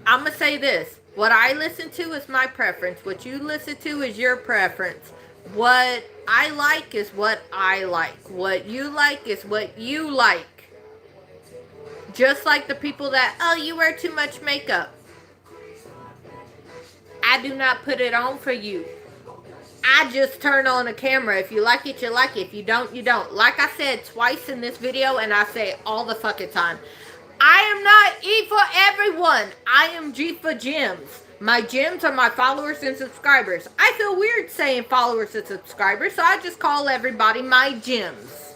[SPEAKER 1] I'm going to say this. What I listen to is my preference. What you listen to is your preference. What I like is what I like. What you like is what you like. Just like the people that, oh, you wear too much makeup. I do not put it on for you. I just turn on a camera. If you like it, you like it. If you don't, you don't. Like I said twice in this video, and I say it all the fucking time. I am not E for everyone. I am G for gems. My gems are my followers and subscribers. I feel weird saying followers and subscribers, so I just call everybody my gems.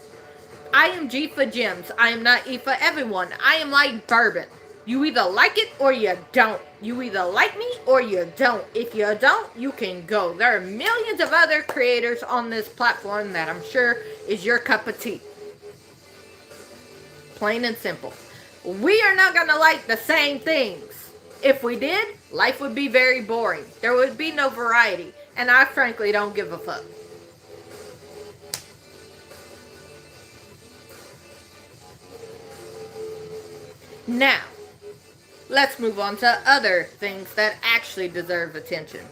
[SPEAKER 1] I am G for gems. I am not E for everyone. I am like bourbon. You either like it or you don't. You either like me or you don't. If you don't, you can go. There are millions of other creators on this platform that I'm sure is your cup of tea. Plain and simple. We are not going to like the same things. If we did, life would be very boring. There would be no variety. And I frankly don't give a fuck. Now, let's move on to other things that actually deserve attention.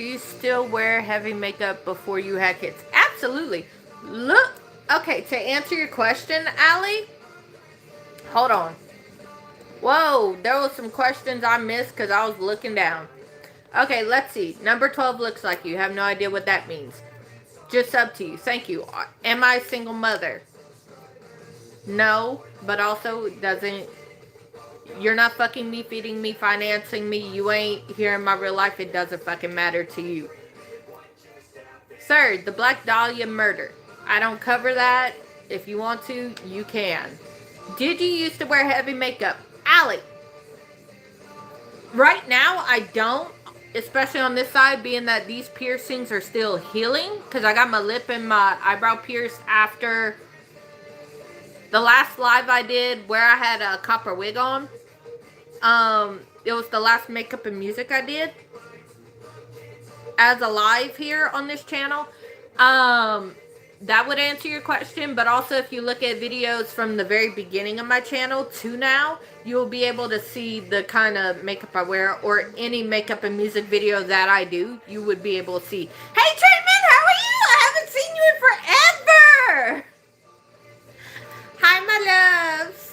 [SPEAKER 1] Do you still wear heavy makeup before you had kids? Absolutely. Look, okay, to answer your question, Allie, hold on. Whoa, there was some questions I missed because I was looking down. Okay, let's see. Number 12 looks like you. Have no idea what that means. Just up to you. Thank you. Am I a single mother? No, but also it doesn't. You're not fucking me, feeding me, financing me. You ain't here in my real life. It doesn't fucking matter to you. Third, the Black Dahlia murder. I don't cover that. If you want to, you can. Did you used to wear heavy makeup? Allie, right now I don't. Especially on this side, being that these piercings are still healing. Because I got my lip and my eyebrow pierced after the last live I did where I had a copper wig on. It was the last makeup and music I did as a live here on this channel. That would answer your question, but also if you look at videos from the very beginning of my channel to now, you'll be able to see the kind of makeup I wear, or any makeup and music video that I do, you would be able to see. Hey Treatment, how are you? I haven't seen you in forever! Hi my loves!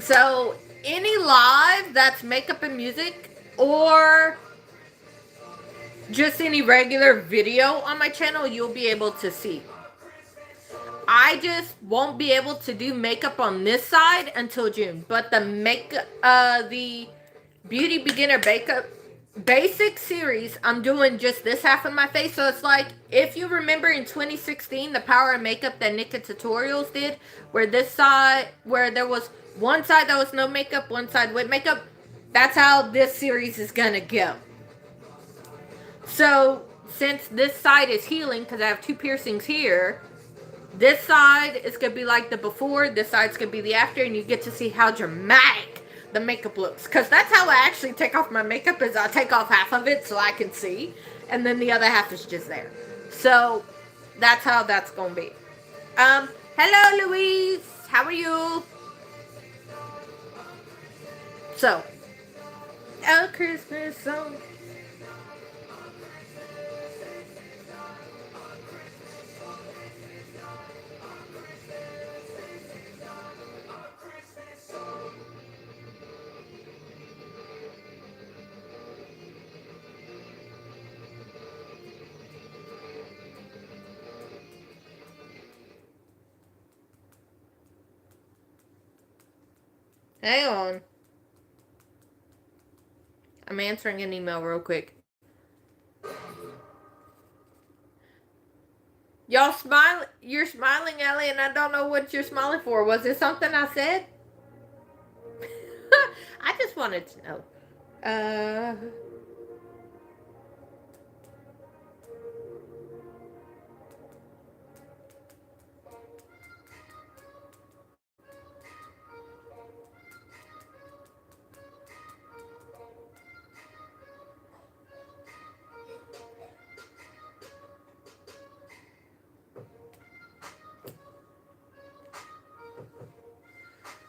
[SPEAKER 1] So, any live that's makeup and music, or just any regular video on my channel, you'll be able to see. I just won't be able to do makeup on this side until June. But the Beauty Beginner Makeup Basic series, I'm doing just this half of my face. So it's like, if you remember in 2016, the Power of Makeup that Nika Tutorials did, where this side, where there was one side that was no makeup, one side with makeup, that's how this series is gonna go. So, since this side is healing, because I have 2 piercings here, this side is going to be like the before, this side's going to be the after, and you get to see how dramatic the makeup looks. Because that's how I actually take off my makeup, is I take off half of it so I can see, and then the other half is just there. So, that's how that's going to be. Hello Louise, how are you? So, a Christmas song. Hang on. I'm answering an email real quick. Y'all smile. You're smiling, Ellie, and I don't know what you're smiling for. Was it something I said? I just wanted to know.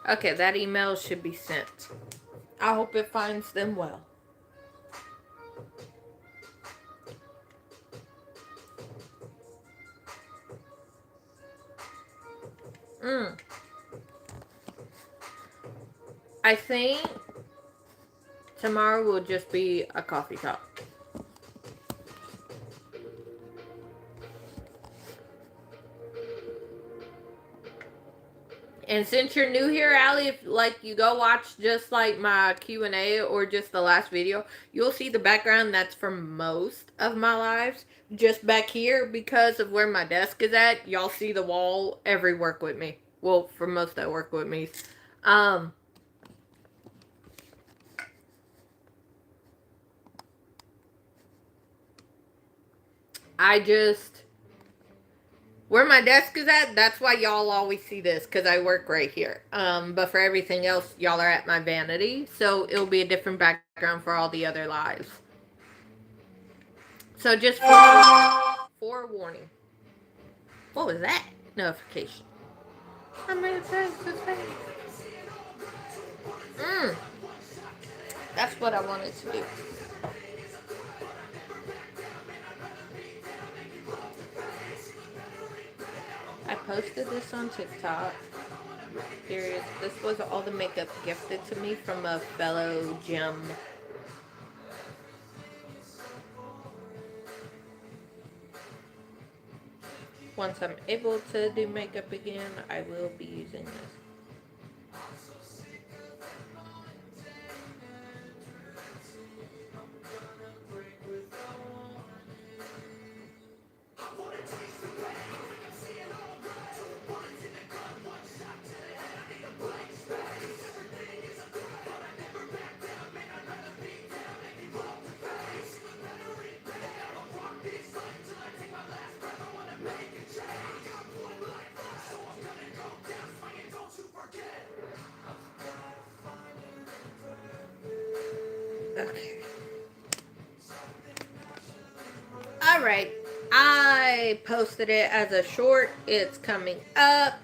[SPEAKER 1] Okay, that email should be sent. I hope it finds them well. I think tomorrow will just be a coffee talk. And since you're new here, Allie, if like you go watch just like my Q&A or just the last video, you'll see the background that's for most of my lives. Just back here, because of where my desk is at, y'all see the wall every work with me. Well, for most that work with me. I just, where my desk is at, that's why y'all always see this, because I work right here. But for everything else, y'all are at my vanity, so it'll be a different background for all the other lives. So just forewarning. What was that notification? That's what I wanted to do. posted this on TikTok. Serious. This was all the makeup gifted to me from a fellow gem. Once I'm able to do makeup again, I will be using this. Okay. Alright. I posted it as a short. It's coming up.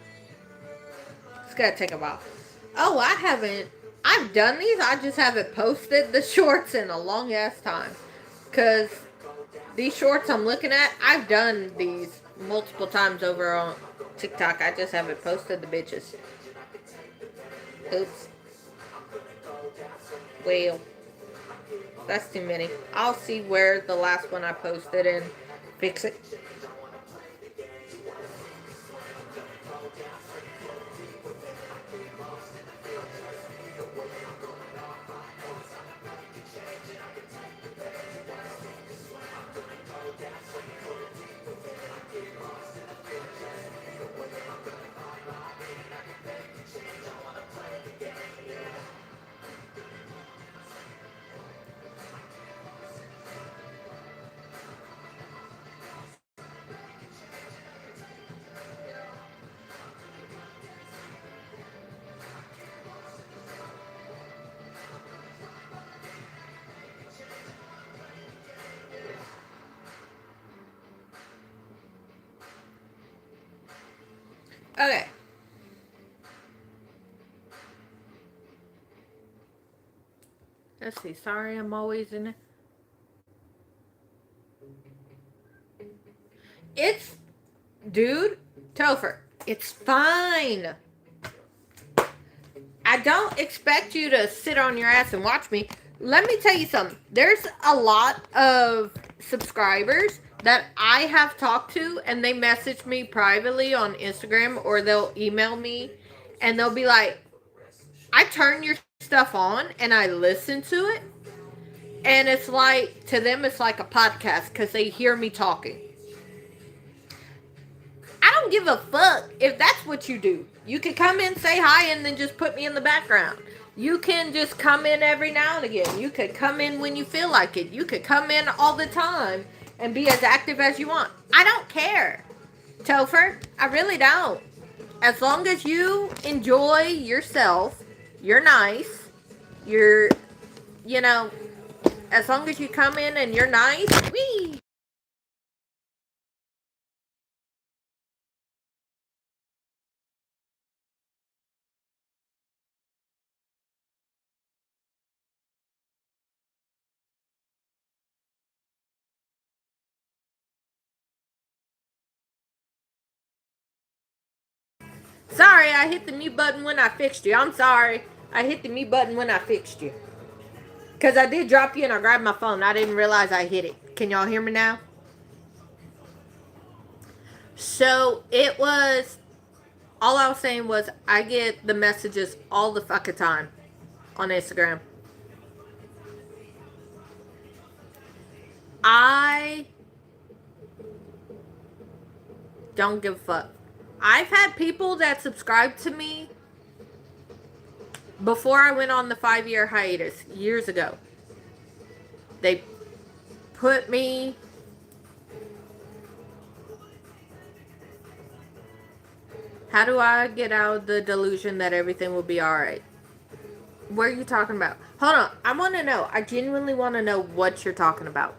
[SPEAKER 1] It's gonna take a while. Oh, I've done these. I just haven't posted the shorts in a long ass time. Because these shorts I'm looking at, I've done these multiple times over on TikTok. I just haven't posted the bitches. Oops. Well, that's too many. I'll see where the last one I posted and fix it. Okay. Let's see. Sorry, I'm always in it. It's, dude, Topher, it's fine. I don't expect you to sit on your ass and watch me. Let me tell you something. There's a lot of subscribers that I have talked to, and they message me privately on Instagram, or they'll email me, and they'll be like, I turn your stuff on and I listen to it, and it's like, to them it's like a podcast because they hear me talking. I don't give a fuck if that's what you do. You can come in, say hi, and then just put me in the background. You can just come in every now and again. You could come in when you feel like it. You could come in all the time and be as active as you want. I don't care, Topher. I really don't. As long as you enjoy yourself, you're nice, you're, you know, as long as you come in and you're nice, wee. Sorry, I hit the mute button when I fixed you. I'm sorry. I hit the mute button when I fixed you. Because I did drop you and I grabbed my phone. I didn't realize I hit it. Can y'all hear me now? So, it was... All I was saying was I get the messages all the fucking time on Instagram. I don't give a fuck. I've had people that subscribed to me before I went on the 5-year hiatus years ago. They put me... How do I get out of the delusion that everything will be alright? What are you talking about? Hold on. I want to know. I genuinely want to know what you're talking about.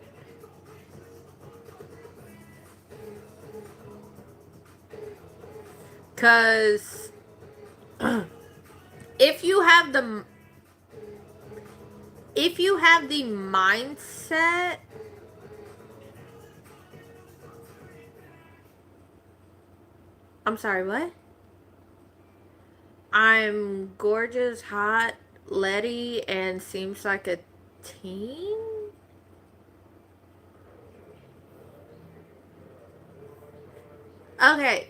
[SPEAKER 1] Because if you have the mindset I'm sorry, what? I'm gorgeous, hot, Letty, and seems like a teen? Okay,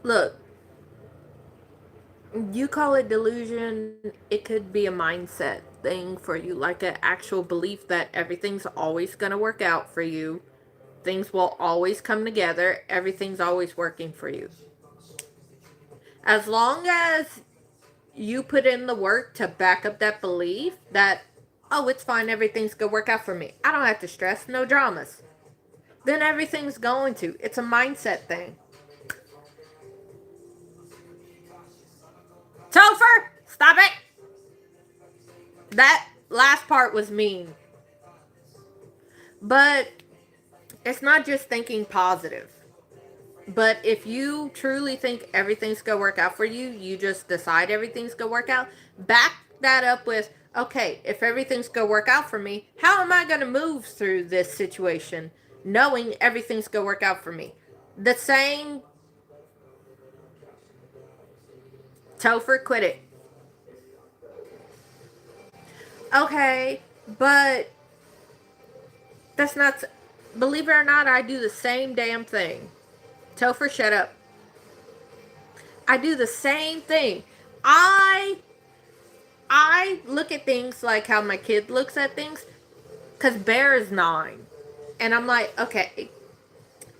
[SPEAKER 1] look, you call it delusion, it could be a mindset thing for you, like an actual belief that everything's always going to work out for you. Things will always come together. Everything's always working for you. As long as you put in the work to back up that belief that, oh, it's fine, everything's going to work out for me. I don't have to stress, no dramas. Then everything's going to. It's a mindset thing. Topher, stop it. That last part was mean. But it's not just thinking positive. But if you truly think everything's going to work out for you, you just decide everything's going to work out, back that up with, okay, if everything's going to work out for me, how am I going to move through this situation knowing everything's going to work out for me? The saying, Topher, quit it. Okay, but that's not, believe it or not, I do the same damn thing. Topher, shut up. I do the same thing. I look at things like how my kid looks at things, because Bear is 9. And I'm like, okay,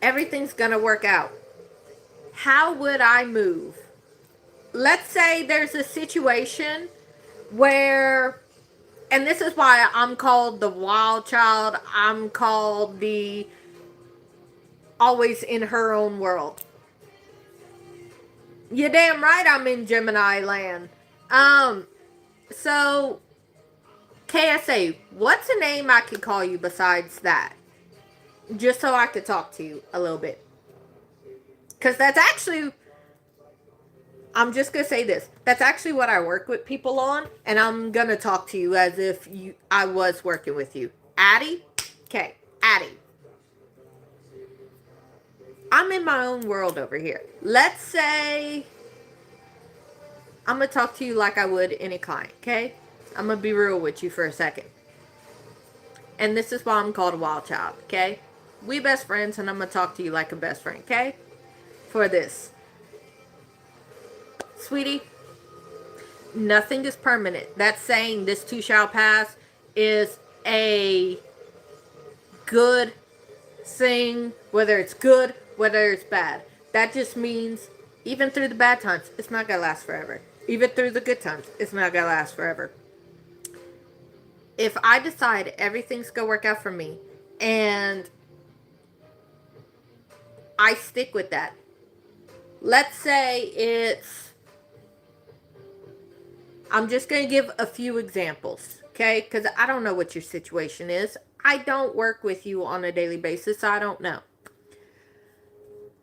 [SPEAKER 1] everything's going to work out. How would I move? Let's say there's a situation where, and this is why I'm called the wild child, I'm called the always in her own world. You're damn right I'm in Gemini land. So, KSA, what's a name I could call you besides that? Just so I could talk to you a little bit. Because that's actually, I'm just going to say this. That's actually what I work with people on. And I'm going to talk to you as if I was working with you. Addie? Okay, Addie. I'm in my own world over here. Let's say I'm going to talk to you like I would any client, okay? I'm going to be real with you for a second. And this is why I'm called a wild child, okay? We best friends, and I'm going to talk to you like a best friend, okay? For this. Sweetie, nothing is permanent. That saying, this too shall pass, is a good thing, whether it's good, whether it's bad. That just means, even through the bad times, it's not going to last forever. Even through the good times, it's not going to last forever. If I decide everything's going to work out for me, and I stick with that. Let's say it's, I'm just going to give a few examples, okay? Because I don't know what your situation is. I don't work with you on a daily basis, so I don't know.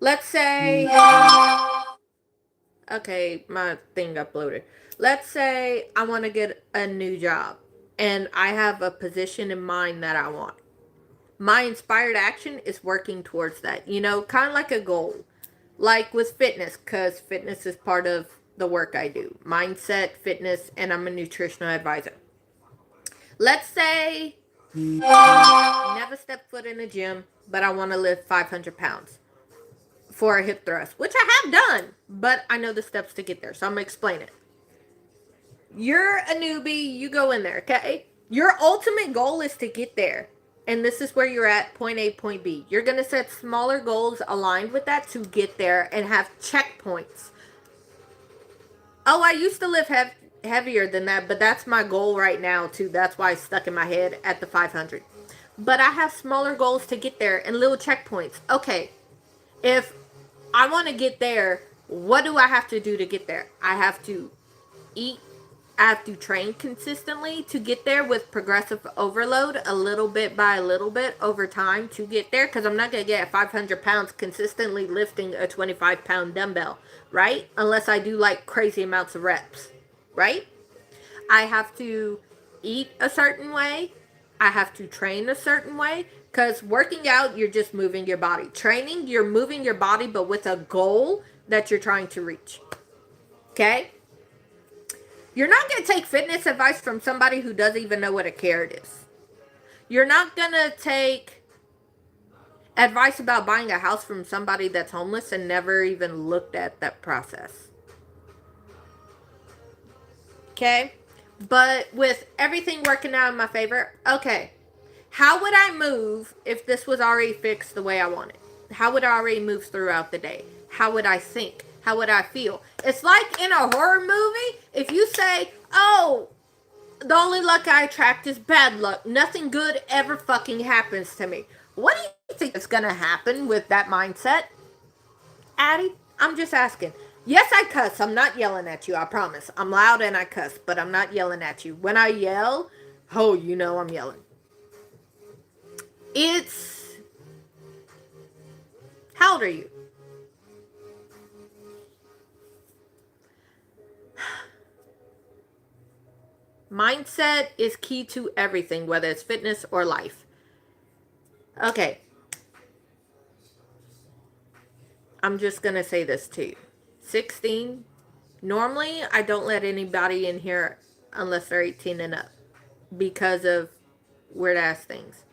[SPEAKER 1] Let's say, okay, my thing uploaded. Let's say I want to get a new job, and I have a position in mind that I want. My inspired action is working towards that, you know, kind of like a goal. Like with fitness, because fitness is part of the work I do. Mindset, fitness, and I'm a nutritional advisor. Let's say I never stepped foot in a gym, but I want to lift 500 pounds for a hip thrust, which I have done, but I know the steps to get there, so I'm going to explain it. You're a newbie, you go in there, okay? Your ultimate goal is to get there. And this is where you're at, point A, point B. You're going to set smaller goals aligned with that to get there and have checkpoints. Oh, I used to lift heavier than that, but that's my goal right now, too. That's why it's stuck in my head at the 500. But I have smaller goals to get there and little checkpoints. Okay, if I want to get there, what do I have to do to get there? I have to eat. I have to train consistently to get there with progressive overload, a little bit by a little bit over time to get there, because I'm not going to get 500 pounds consistently lifting a 25-pound dumbbell, right? Unless I do like crazy amounts of reps, right? I have to eat a certain way. I have to train a certain way Because working out, you're just moving your body. Training, you're moving your body, but with a goal that you're trying to reach. Okay? You're not going to take fitness advice from somebody who doesn't even know what a carrot is. You're not going to take advice about buying a house from somebody that's homeless and never even looked at that process. Okay? But with everything working out in my favor, okay, how would I move if this was already fixed the way I want it? How would I already move throughout the day? How would I think? How would I feel? It's like in a horror movie, if you say, oh, the only luck I attract is bad luck. Nothing good ever fucking happens to me. What do you think is going to happen with that mindset? Addie, I'm just asking. Yes, I cuss. I'm not yelling at you, I promise. I'm loud and I cuss, but I'm not yelling at you. When I yell, oh, you know I'm yelling. It's... How old are you? Mindset is key to everything, whether it's fitness or life. Okay. I'm just going to say this to you. 16. Normally, I don't let anybody in here unless they're 18 and up because of weird ass things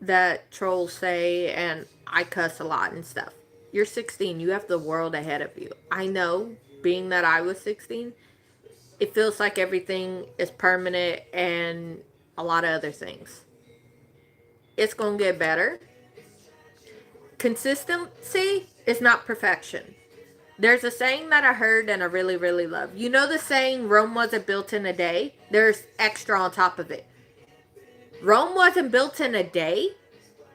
[SPEAKER 1] that trolls say, and I cuss a lot and stuff. You're 16. You have the world ahead of you. I know, being that I was 16, it feels like everything is permanent and a lot of other things. It's going to get better. Consistency is not perfection. There's a saying that I heard and I really, really love. You know the saying, Rome wasn't built in a day? There's extra on top of it. Rome wasn't built in a day,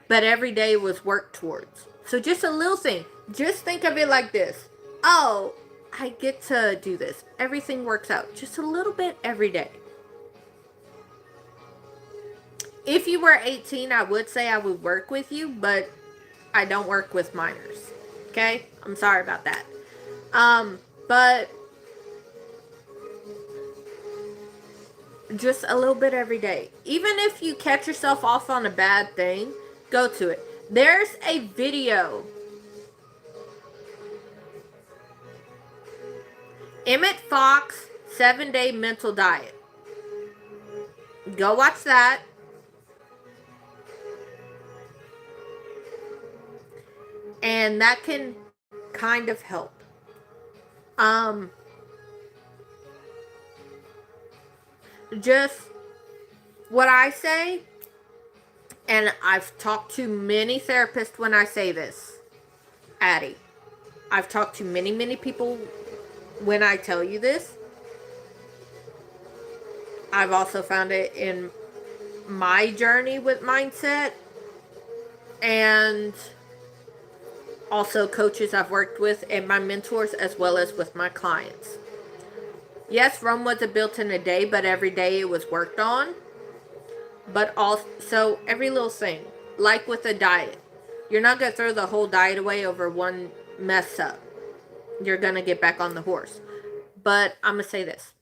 [SPEAKER 1] but every day was worked towards. So just a little thing. Just think of it like this. Oh, I get to do this. Everything works out. Just a little bit every day. If you were 18, I would say I would work with you, but I don't work with minors. Okay? I'm sorry about that. But just a little bit every day. Even if you catch yourself off on a bad thing, go to it. There's a video. Emmett Fox 7-Day Mental Diet. Go watch that. And that can kind of help. Just what I say, and I've talked to many therapists when I say this, Addie. I've talked to many, many people when I tell you this. I've also found it in my journey with mindset and also coaches I've worked with and my mentors as well as with my clients. Yes, Rome wasn't built in a day, but every day it was worked on. But also every little thing, like with a diet. You're not going to throw the whole diet away over one mess up. You're going to get back on the horse. But I'm going to say this.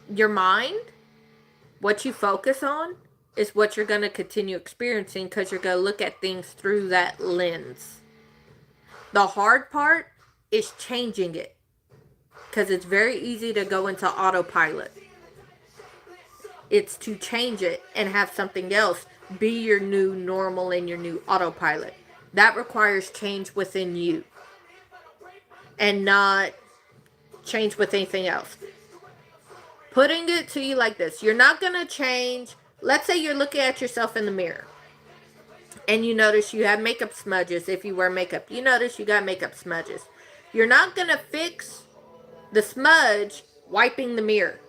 [SPEAKER 1] Your mind, what you focus on, is what you're going to continue experiencing because you're going to look at things through that lens. The hard part is changing it because it's very easy to go into autopilot. It's to change it and have something else be your new normal and your new autopilot. That requires change within you and not change with anything else. Putting it to you like this, you're not going to change. Let's say you're looking at yourself in the mirror and you notice you have makeup smudges. If you wear makeup, you notice you got makeup smudges. You're not going to fix the smudge wiping the mirror.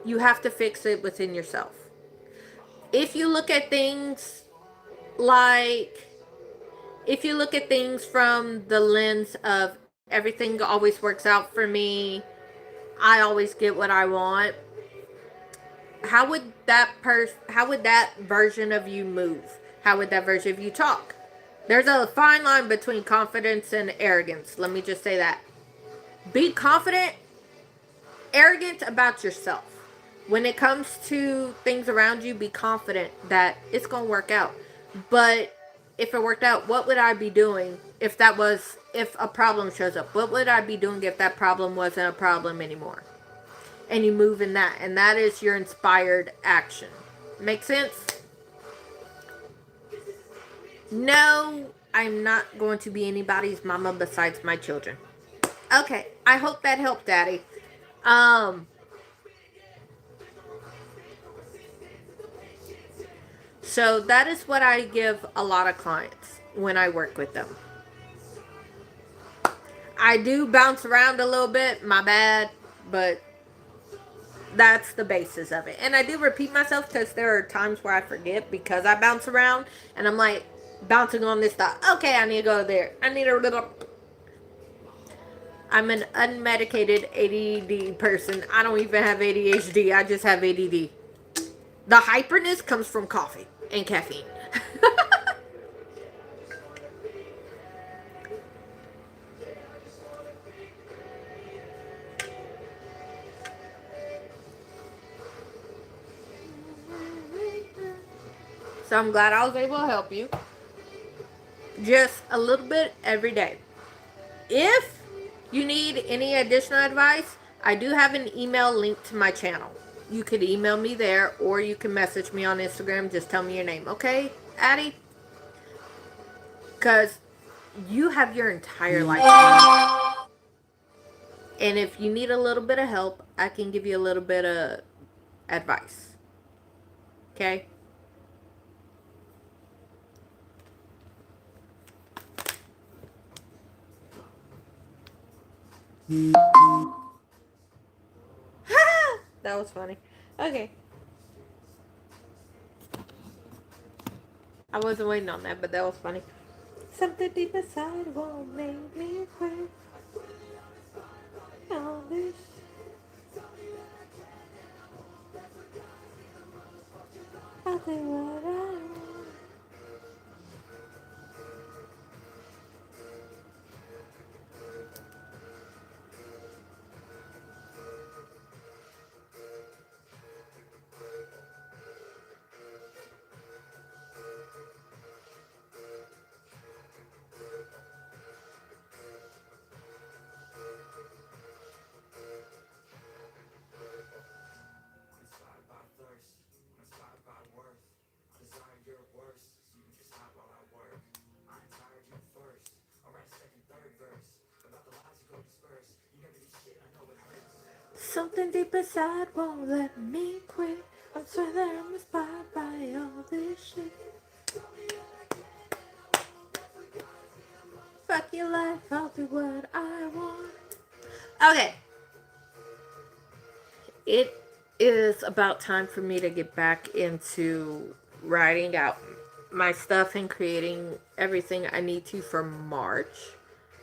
[SPEAKER 1] You have to fix it within yourself. If you look at things from the lens of everything always works out for me, I always get what I want, how would that version of you move? How would that version of you talk? There's a fine line between confidence and arrogance. Let me just say that. Be confident, arrogant about yourself. When it comes to things around you, be confident that it's going to work out. But if it worked out, what would I be doing if a problem shows up? What would I be doing if that problem wasn't a problem anymore? And you move in that. And that is your inspired action. Make sense? No, I'm not going to be anybody's mama besides my children. Okay, I hope that helped, Daddy. So that is what I give a lot of clients when I work with them. I do bounce around a little bit, my bad, but that's the basis of it. And I do repeat myself because there are times where I forget because I bounce around and I'm like bouncing on this thought. Okay, I need to go there. I need a little. I'm an unmedicated ADD person. I don't even have ADHD. I just have ADD. The hyperness comes from coffee and caffeine. So I'm glad I was able to help you. Just a little bit every day. If you need any additional advice, I do have an email link to my channel. You could email me there or you can message me on Instagram. Just tell me your name, okay, Addie? Because you have your entire life. And if you need a little bit of help, I can give you a little bit of advice. Okay? That was funny. Okay. I wasn't waiting on that, but that was funny. Something deep inside won't make me quit. All this. I'll do what I want. Something deep inside won't let me quit. I'm sure that I'm inspired by all this shit. Fuck your life, I'll do what I want. Okay. It is about time for me to get back into writing out my stuff and creating everything I need to for March.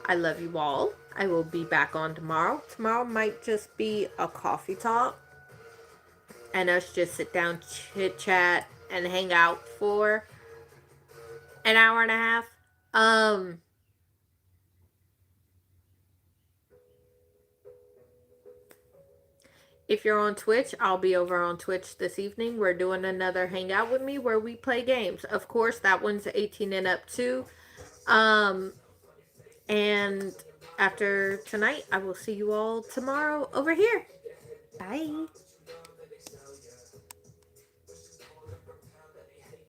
[SPEAKER 1] I love you all. I will be back on tomorrow. Tomorrow might just be a coffee talk and us just sit down, chit chat, and hang out for an hour and a half. If you're on Twitch, I'll be over on Twitch this evening. We're doing another hangout with me where we play games. Of course, that one's 18 and up too. And after tonight, I will see you all tomorrow over here. Bye.